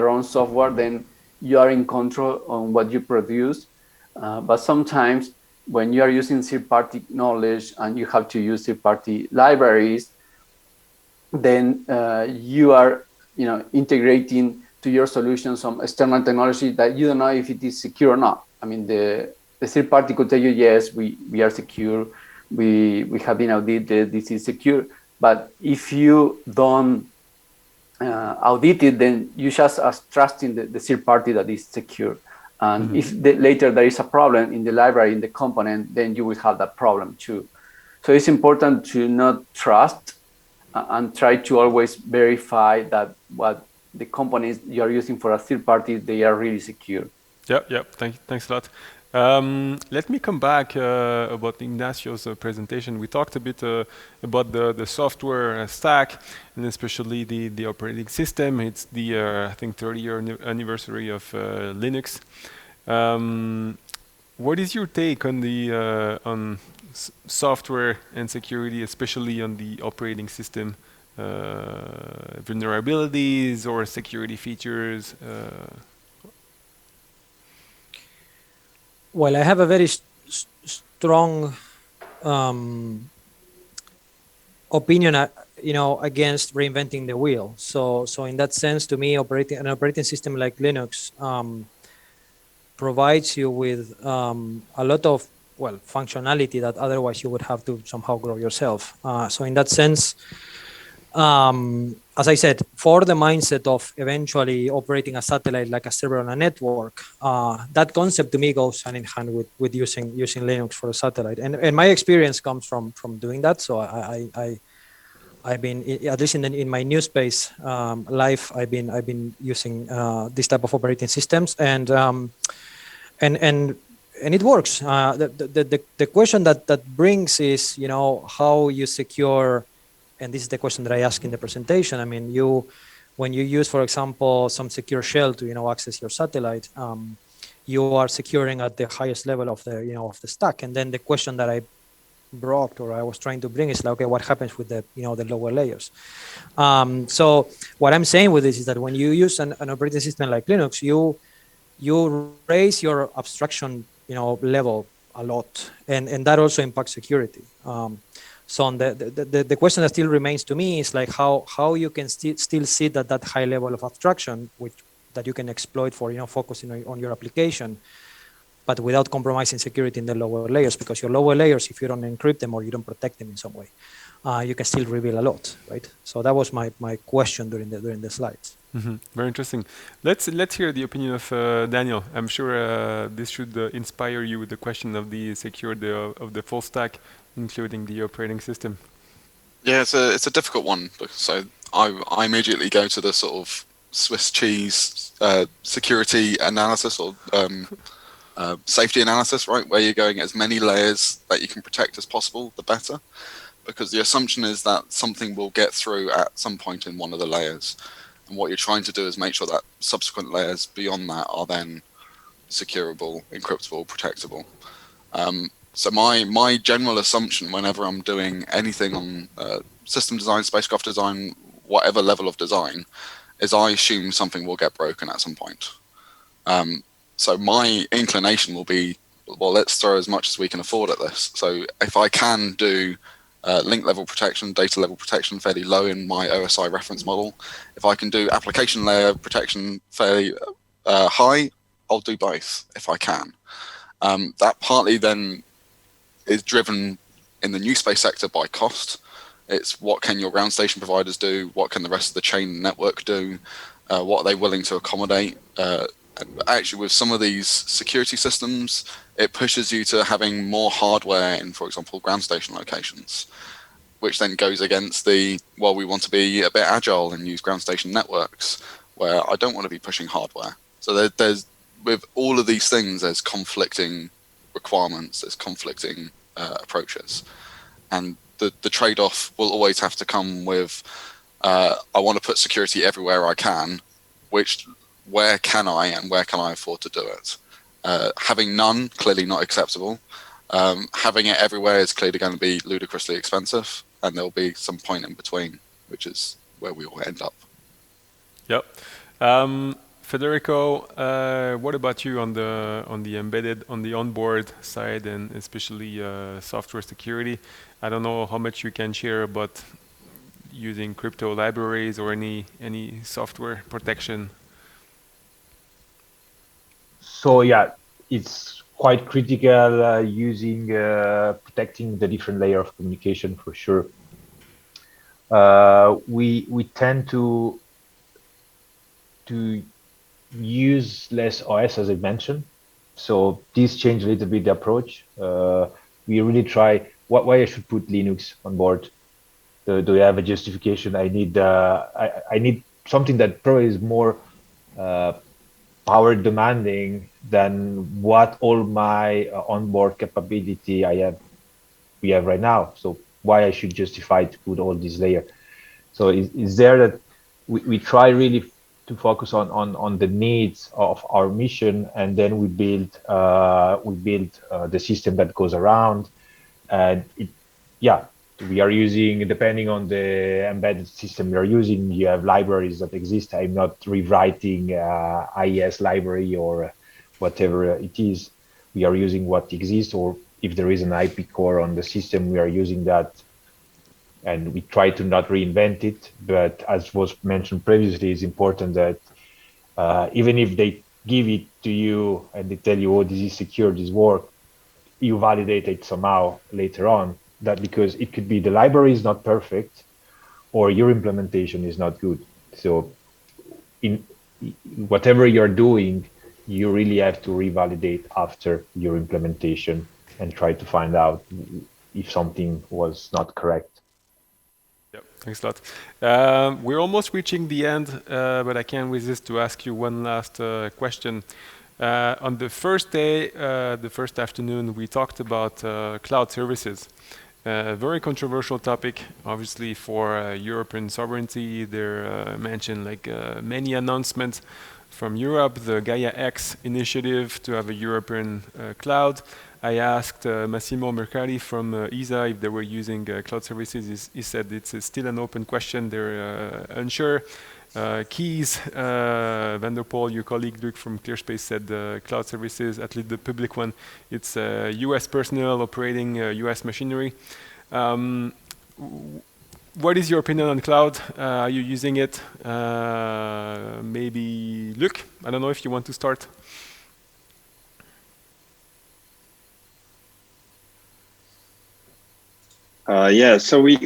own software, then you are in control on what you produce. But sometimes when you are using third-party knowledge and you have to use third-party libraries, then you are integrating to your solution some external technology that you don't know if it is secure or not. I mean, the third party could tell you, yes, we are secure, we have been audited, this is secure. But if you don't audit it, then you just are trusting the third party that is secure. And if later there is a problem in the library, in the component, then you will have that problem too. So it's important to not trust and try to always verify that what the companies you are using for a third party, they are really secure. Yep. Thanks a lot. Let me come back about Ignacio's presentation. We talked a bit about the software stack, and especially the operating system. It's the I think 30-year anniversary of Linux. What is your take on the on software and security, especially on the operating system? Vulnerabilities or security features? Well, I have a very strong opinion, against reinventing the wheel. So in that sense, to me, an operating system like Linux provides you with a lot of functionality that otherwise you would have to somehow grow yourself. So in that sense, as I said, for the mindset of eventually operating a satellite like a server on a network, that concept to me goes hand in hand with using Linux for a satellite. And my experience comes from doing that. So I've been, at least in my NewSpace life, I've been using this type of operating systems, and it works. The question that brings is, how you secure. And this is the question that I asked in the presentation. I mean, when you use, for example, some secure shell to access your satellite, you are securing at the highest level of the of the stack. And then the question that I brought, or I was trying to bring, is like, okay, what happens with the the lower layers? So what I'm saying with this is that when you use an operating system like Linux, you raise your abstraction level a lot, and that also impacts security. So the question that still remains to me is like how you can still sit at that high level of abstraction, which that you can exploit for focusing on your application, but without compromising security in the lower layers, because your lower layers, if you don't encrypt them or you don't protect them in some way, you can still reveal a lot, right? So that was my question during the slides. Very interesting. Let's hear the opinion of Daniel. I'm sure this should inspire you with the question of the security of the full stack, including the operating system. Yeah, it's a difficult one. So I immediately go to the sort of Swiss cheese security analysis or safety analysis, right? Where you're going as many layers that you can protect as possible, the better. Because the assumption is that something will get through at some point in one of the layers. And what you're trying to do is make sure that subsequent layers beyond that are then securable, encryptable, protectable. So my general assumption whenever I'm doing anything on system design, spacecraft design, whatever level of design, is I assume something will get broken at some point. So my inclination will be, well, let's throw as much as we can afford at this. So if I can do link level protection, data level protection fairly low in my OSI reference model, if I can do application layer protection fairly high, I'll do both if I can. That partly then is driven in the NewSpace sector by cost. It's what can your ground station providers do? What can the rest of the chain network do? What are they willing to accommodate? Actually, with some of these security systems, it pushes you to having more hardware in, for example, ground station locations, which then goes against the, well, we want to be a bit agile and use ground station networks, where I don't want to be pushing hardware. So there's with all of these things, there's conflicting requirements, there's conflicting approaches. And the trade-off will always have to come with, I want to put security everywhere I can, where can I and where can I afford to do it? Having none, clearly not acceptable. Having it everywhere is clearly going to be ludicrously expensive, and there'll be some point in between, which is where we will end up. Yep. Federico, what about you on the embedded, on the onboard side, and especially software security? I don't know how much you can share about using crypto libraries or any software protection. So yeah, it's quite critical using protecting the different layer of communication for sure. We tend to use less OS, as I mentioned. So this changed a little bit the approach. We really try why I should put Linux on board. Do I have a justification? I need something that probably is more power demanding than what all my onboard capability we have right now. So why I should justify to put all this layer? So is there that we try really to focus on the needs of our mission, and then we build the system that goes around, and we are using, depending on the embedded system we are using, you have libraries that exist. I'm not rewriting IES library or whatever it is. We are using what exists, or if there is an IP core on the system, we are using that. And we try to not reinvent it. But as was mentioned previously, it's important that even if they give it to you and they tell you, oh, this is secure, this works, you validate it somehow later on. That because it could be the library is not perfect or your implementation is not good. So in whatever you're doing, you really have to revalidate after your implementation and try to find out if something was not correct. Yep, thanks a lot. We're almost reaching the end, but I can't resist to ask you one last question. On the first day, the first afternoon, we talked about cloud services. Very controversial topic, obviously, for European sovereignty. There mentioned many announcements from Europe, the Gaia X initiative to have a European cloud. I asked Massimo Mercari from ESA if they were using cloud services. He said it's still an open question. They're unsure. Keys, Vanderpool, your colleague Luc from ClearSpace said cloud services, at least the public one, it's US personnel operating US machinery. what is your opinion on cloud? Are you using it? Maybe Luc, I don't know if you want to start. Yeah, so we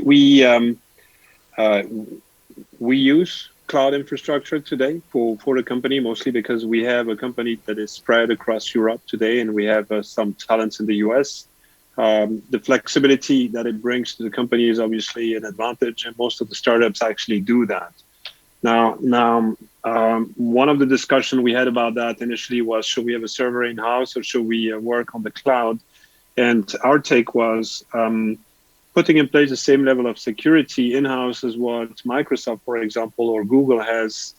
use cloud infrastructure today for the company, mostly because we have a company that is spread across Europe today, and we have some talents in the US. The flexibility that it brings to the company is obviously an advantage, and most of the startups actually do that. Now, one of the discussion we had about that initially was, should we have a server in-house or should we work on the cloud? And our take was, putting in place the same level of security in-house as what Microsoft, for example, or Google has,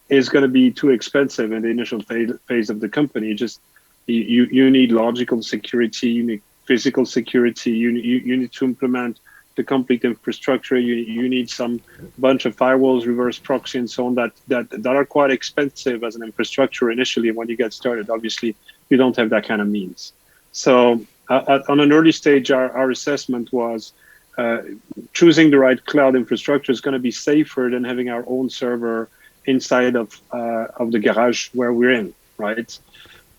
is going to be too expensive in the initial phase of the company. Just you need logical security, you need physical security, you need to implement the complete infrastructure. You need some bunch of firewalls, reverse proxy, and so on that are quite expensive as an infrastructure initially. When you get started, obviously, you don't have that kind of means. So on an early stage, our assessment was choosing the right cloud infrastructure is going to be safer than having our own server inside of the garage where we're in, right?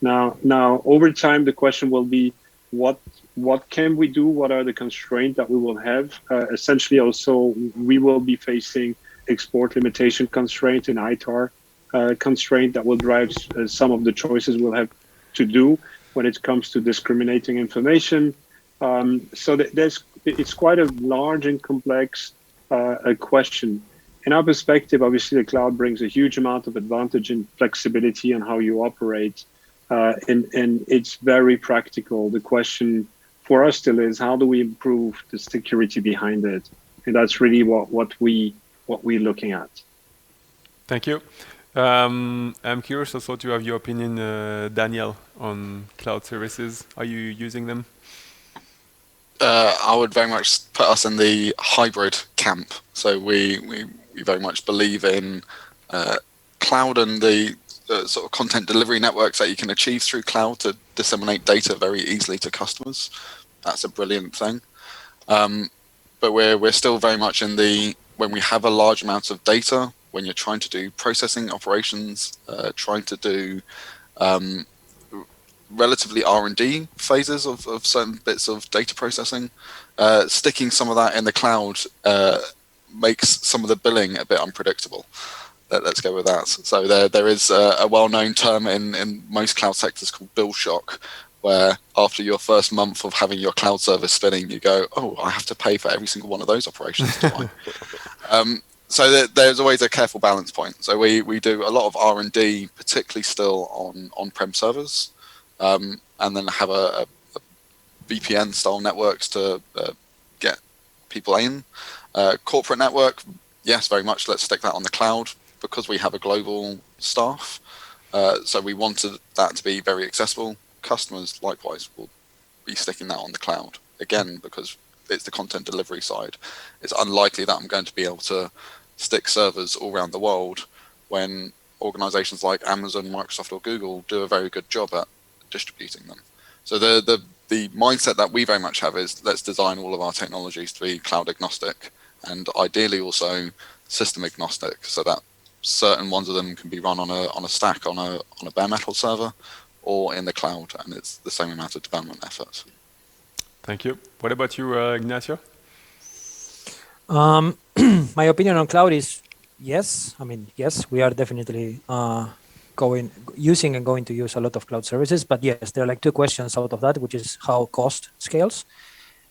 Now, over time, the question will be, what can we do? What are the constraints that we will have? Essentially, also, we will be facing export limitation constraint and ITAR constraint that will drive some of the choices we'll have to do when it comes to discriminating information. So it's quite a large and complex question. In our perspective, obviously, the cloud brings a huge amount of advantage in flexibility and how you operate. And it's very practical. The question for us still is, how do we improve the security behind it? And that's really what we're looking at. Thank you. I'm curious also to have your opinion, Daniel, on cloud services. Are you using them? I would very much put us in the hybrid camp. So we very much believe in cloud and the sort of content delivery networks that you can achieve through cloud to disseminate data very easily to customers. That's a brilliant thing. But we're still very much in the, when we have a large amount of data, when you're trying to do processing operations, trying to do relatively R&D phases of certain bits of data processing, sticking some of that in the cloud makes some of the billing a bit unpredictable. Let's go with that. So there is a well-known term in most cloud sectors called bill shock, where after your first month of having your cloud service spinning, you go, oh, I have to pay for every single one of those operations, do I? So there's always a careful balance point. So we do a lot of R&D, particularly still on-prem servers, and then have a VPN style networks to get people in. Corporate network, yes, very much. Let's stick that on the cloud because we have a global staff. So we wanted that to be very accessible. Customers, likewise, will be sticking that on the cloud. Again, because it's the content delivery side. It's unlikely that I'm going to be able to stick servers all around the world when organizations like Amazon, Microsoft, or Google do a very good job at distributing them. So the mindset that we very much have is, let's design all of our technologies to be cloud agnostic and ideally also system agnostic, so that certain ones of them can be run on a stack on a bare metal server or in the cloud, and it's the same amount of development effort. Thank you. What about you, Ignacio? My opinion on cloud is yes. I mean, yes, we are definitely using and going to use a lot of cloud services. But yes, there are like two questions out of that, which is how cost scales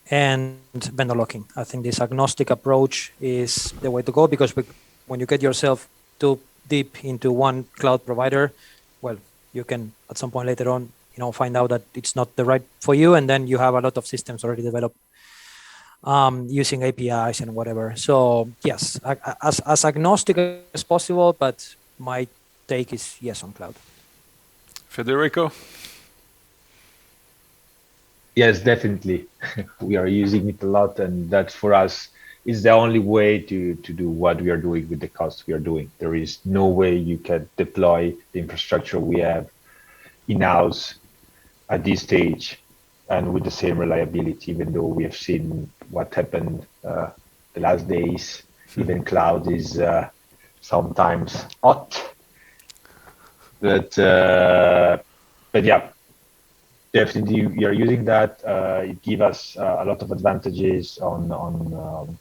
and vendor locking. I think this agnostic approach is the way to go, because when you get yourself too deep into one cloud provider, well, you can at some point later on, find out that it's not the right for you, and then you have a lot of systems already developed using APIs and whatever. So yes, as agnostic as possible, but my take is yes on cloud. Federico? Yes, definitely. We are using it a lot, and that for us is the only way to do what we are doing with the cost we are doing. There is no way you can deploy the infrastructure we have in-house at this stage and with the same reliability, even though we have seen what happened the last days. Even cloud is sometimes hot, but yeah, definitely we are using that. It gives us a lot of advantages on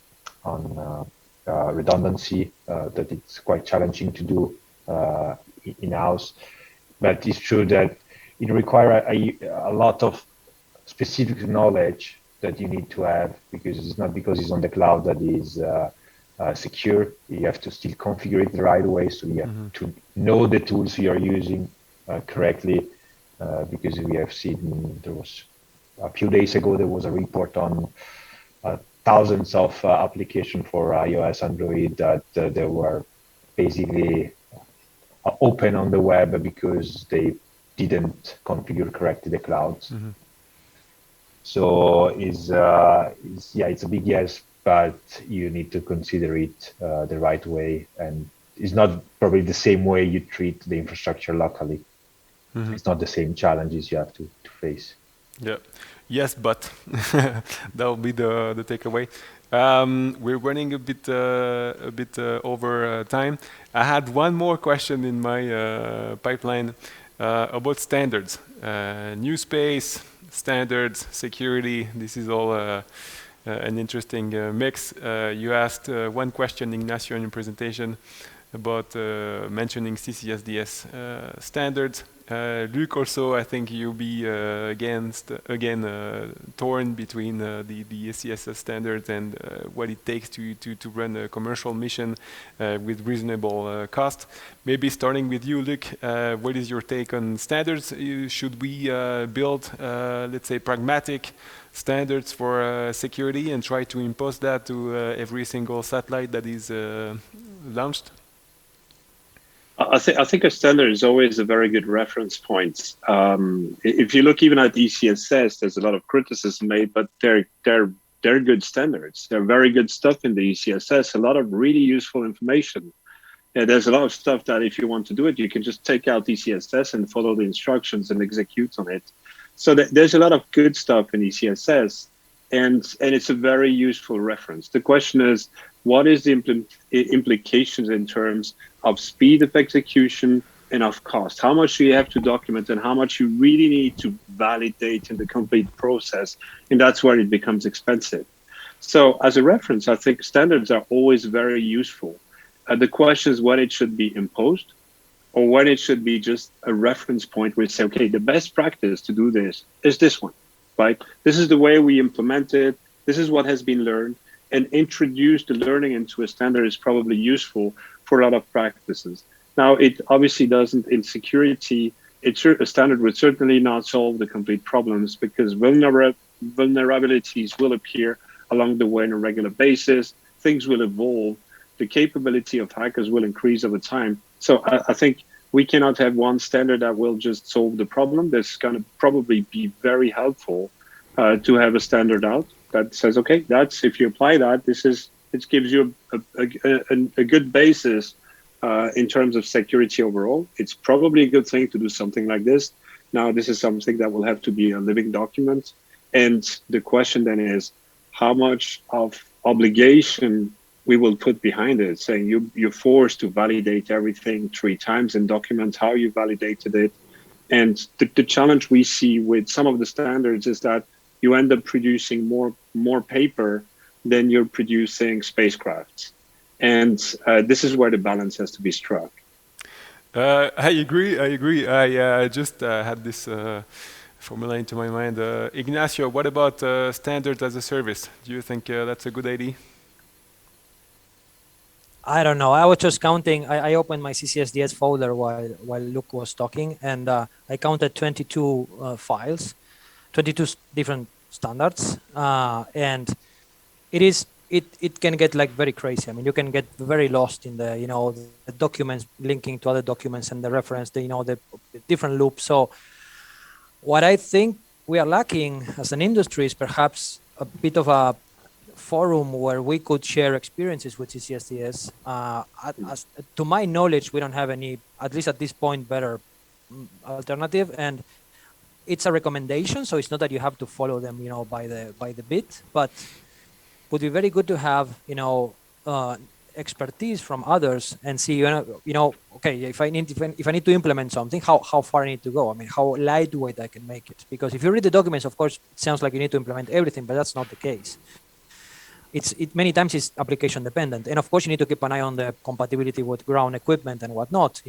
redundancy that it's quite challenging to do in-house. But it's true that it requires a lot of specific knowledge that you need to have, because it's not because it's on the cloud that is secure. You have to still configure it the right way, so you have to know the tools you are using correctly, because we have seen, there was a few days ago, there was a report on thousands of applications for iOS, Android that they were basically open on the web because they didn't configure correctly the clouds. So it's a big yes, but you need to consider it the right way, and it's not probably the same way you treat the infrastructure locally. It's not the same challenges you have to face. Yeah. Yes, but that will be the takeaway. We're running a bit over time. I had one more question in my pipeline about standards, NewSpace, standards, security. This is all an interesting mix. You asked one question, Ignacio, in your presentation about mentioning CCSDS standards. Luc, also, I think you'll be again torn between the CSS standards and what it takes to run a commercial mission with reasonable cost. Maybe starting with you, Luc, what is your take on standards? Should we build, let's say, pragmatic standards for security and try to impose that to every single satellite that is launched? I think a standard is always a very good reference point. If you look even at ECSS, there's a lot of criticism made, but they're good standards. They're very good stuff in the ECSS. A lot of really useful information. Yeah, there's a lot of stuff that if you want to do it, you can just take out ECSS and follow the instructions and execute on it. So there's a lot of good stuff in ECSS, and it's a very useful reference. The question is, what is the implications in terms of speed of execution and of cost? How much do you have to document and how much you really need to validate in the complete process? And that's where it becomes expensive. So as a reference, I think standards are always very useful. The question is when it should be imposed or when it should be just a reference point where you say, okay, the best practice to do this is this one, right? This is the way we implement it. This is what has been learned. And introduce the learning into a standard is probably useful for a lot of practices. Now, it obviously doesn't in security. A standard would certainly not solve the complete problems because vulnerabilities will appear along the way on a regular basis. Things will evolve. The capability of hackers will increase over time. So I think we cannot have one standard that will just solve the problem. That's going to probably be very helpful to have a standard out that says, okay, that's if you apply that, it gives you a good basis in terms of security overall. It's probably a good thing to do something like this. Now, this is something that will have to be a living document. And the question then is how much of obligation we will put behind it, saying you're forced to validate everything 3 times and document how you validated it. And the challenge we see with some of the standards is that you end up producing more paper than you're producing spacecrafts. And this is where the balance has to be struck. I agree. I just had this formula into my mind. Ignacio, what about standards as a service? Do you think that's a good idea? I don't know. I was just counting. I opened my CCSDS folder while Luc was talking, and I counted 22 files, 22 different standards, and it can get like very crazy. I mean, you can get very lost in the the documents linking to other documents and the reference, the different loops. So, what I think we are lacking as an industry is perhaps a bit of a forum where we could share experiences with CCSDS. To my knowledge, we don't have any, at least at this point, better alternative. And it's a recommendation, so it's not that you have to follow them, by the bit. But would be very good to have, expertise from others and see, okay, if I need to implement something, how far I need to go. I mean, how lightweight I can make it. Because if you read the documents, of course, it sounds like you need to implement everything, but that's not the case. Many times it's application dependent, and of course you need to keep an eye on the compatibility with ground equipment and whatnot.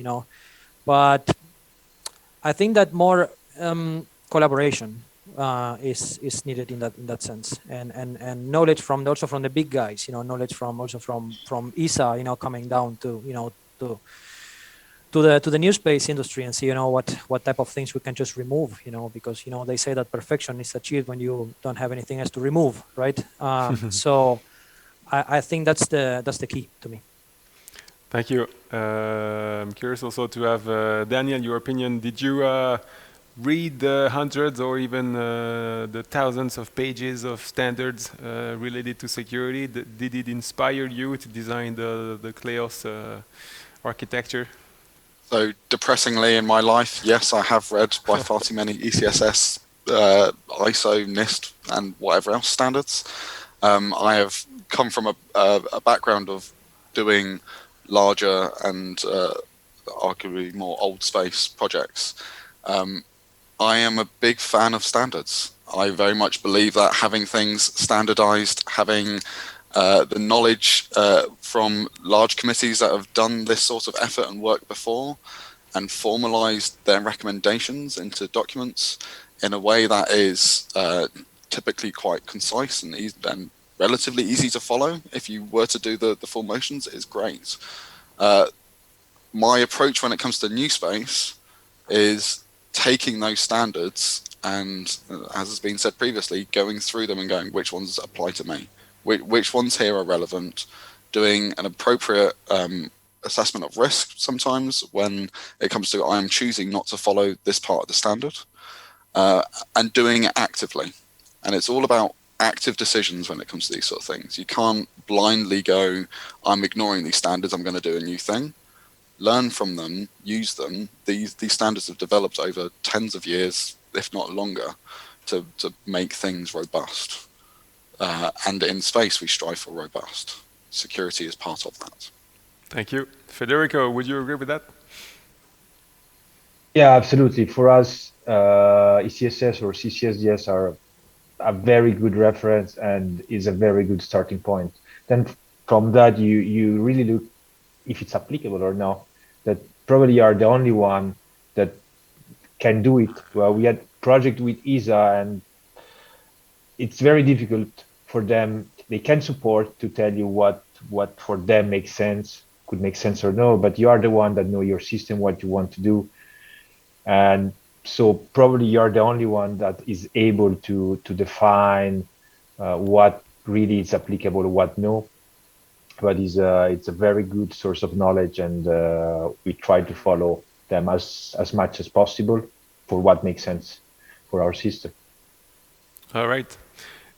But I think that more collaboration is needed in that sense, and knowledge also from the big guys, knowledge from ESA, coming down to the NewSpace industry and see, what type of things we can just remove, because they say that perfection is achieved when you don't have anything else to remove, right? So I think that's the key to me. Thank you. I'm curious also to have Daniel, your opinion. Did you read the hundreds or even the thousands of pages of standards related to security? Did it inspire you to design the Kleos architecture? So depressingly in my life, yes, I have read by far too many ECSS, ISO, NIST, and whatever else standards. I have come from a background of doing larger and arguably more old space projects. I am a big fan of standards. I very much believe that having things standardized, having the knowledge from large committees that have done this sort of effort and work before and formalized their recommendations into documents in a way that is typically quite concise and relatively easy to follow if you were to do the full motions is great. My approach when it comes to NewSpace is taking those standards and, as has been said previously, going through them and going, which ones apply to me? Which ones here are relevant? Doing an appropriate assessment of risk sometimes when it comes to I am choosing not to follow this part of the standard, and doing it actively. And it's all about active decisions when it comes to these sort of things. You can't blindly go, I'm ignoring these standards, I'm going to do a new thing. Learn from them, use them. These standards have developed over tens of years, if not longer, to make things robust. And in space, we strive for robust. Security is part of that. Thank you. Federico, would you agree with that? Yeah, absolutely. For us, ECSS or CCSDS are a very good reference and is a very good starting point. Then from that, you really look if it's applicable or not. That probably you are the only one that can do it. Well, we had project with ESA and it's very difficult for them. They can support to tell you what for them makes sense, could make sense or no, but you are the one that know your system, what you want to do. And so probably you're the only one that is able to define what really is applicable, what no. But it's a very good source of knowledge, and we try to follow them as much as possible for what makes sense for our system. All right.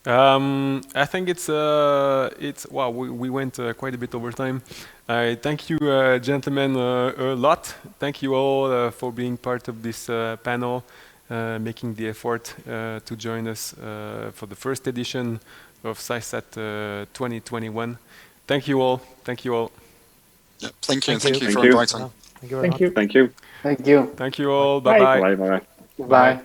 I think it's wow. We went quite a bit over time. I thank you, gentlemen, a lot. Thank you all for being part of this panel, making the effort to join us for the first edition of CYSAT 2021. Thank you all. Thank you all. Yep, thank you, and Thank thank you you. for inviting. Thank you very much. Thank you. Thank you. Thank you all. Bye. Bye-bye. Bye. Bye.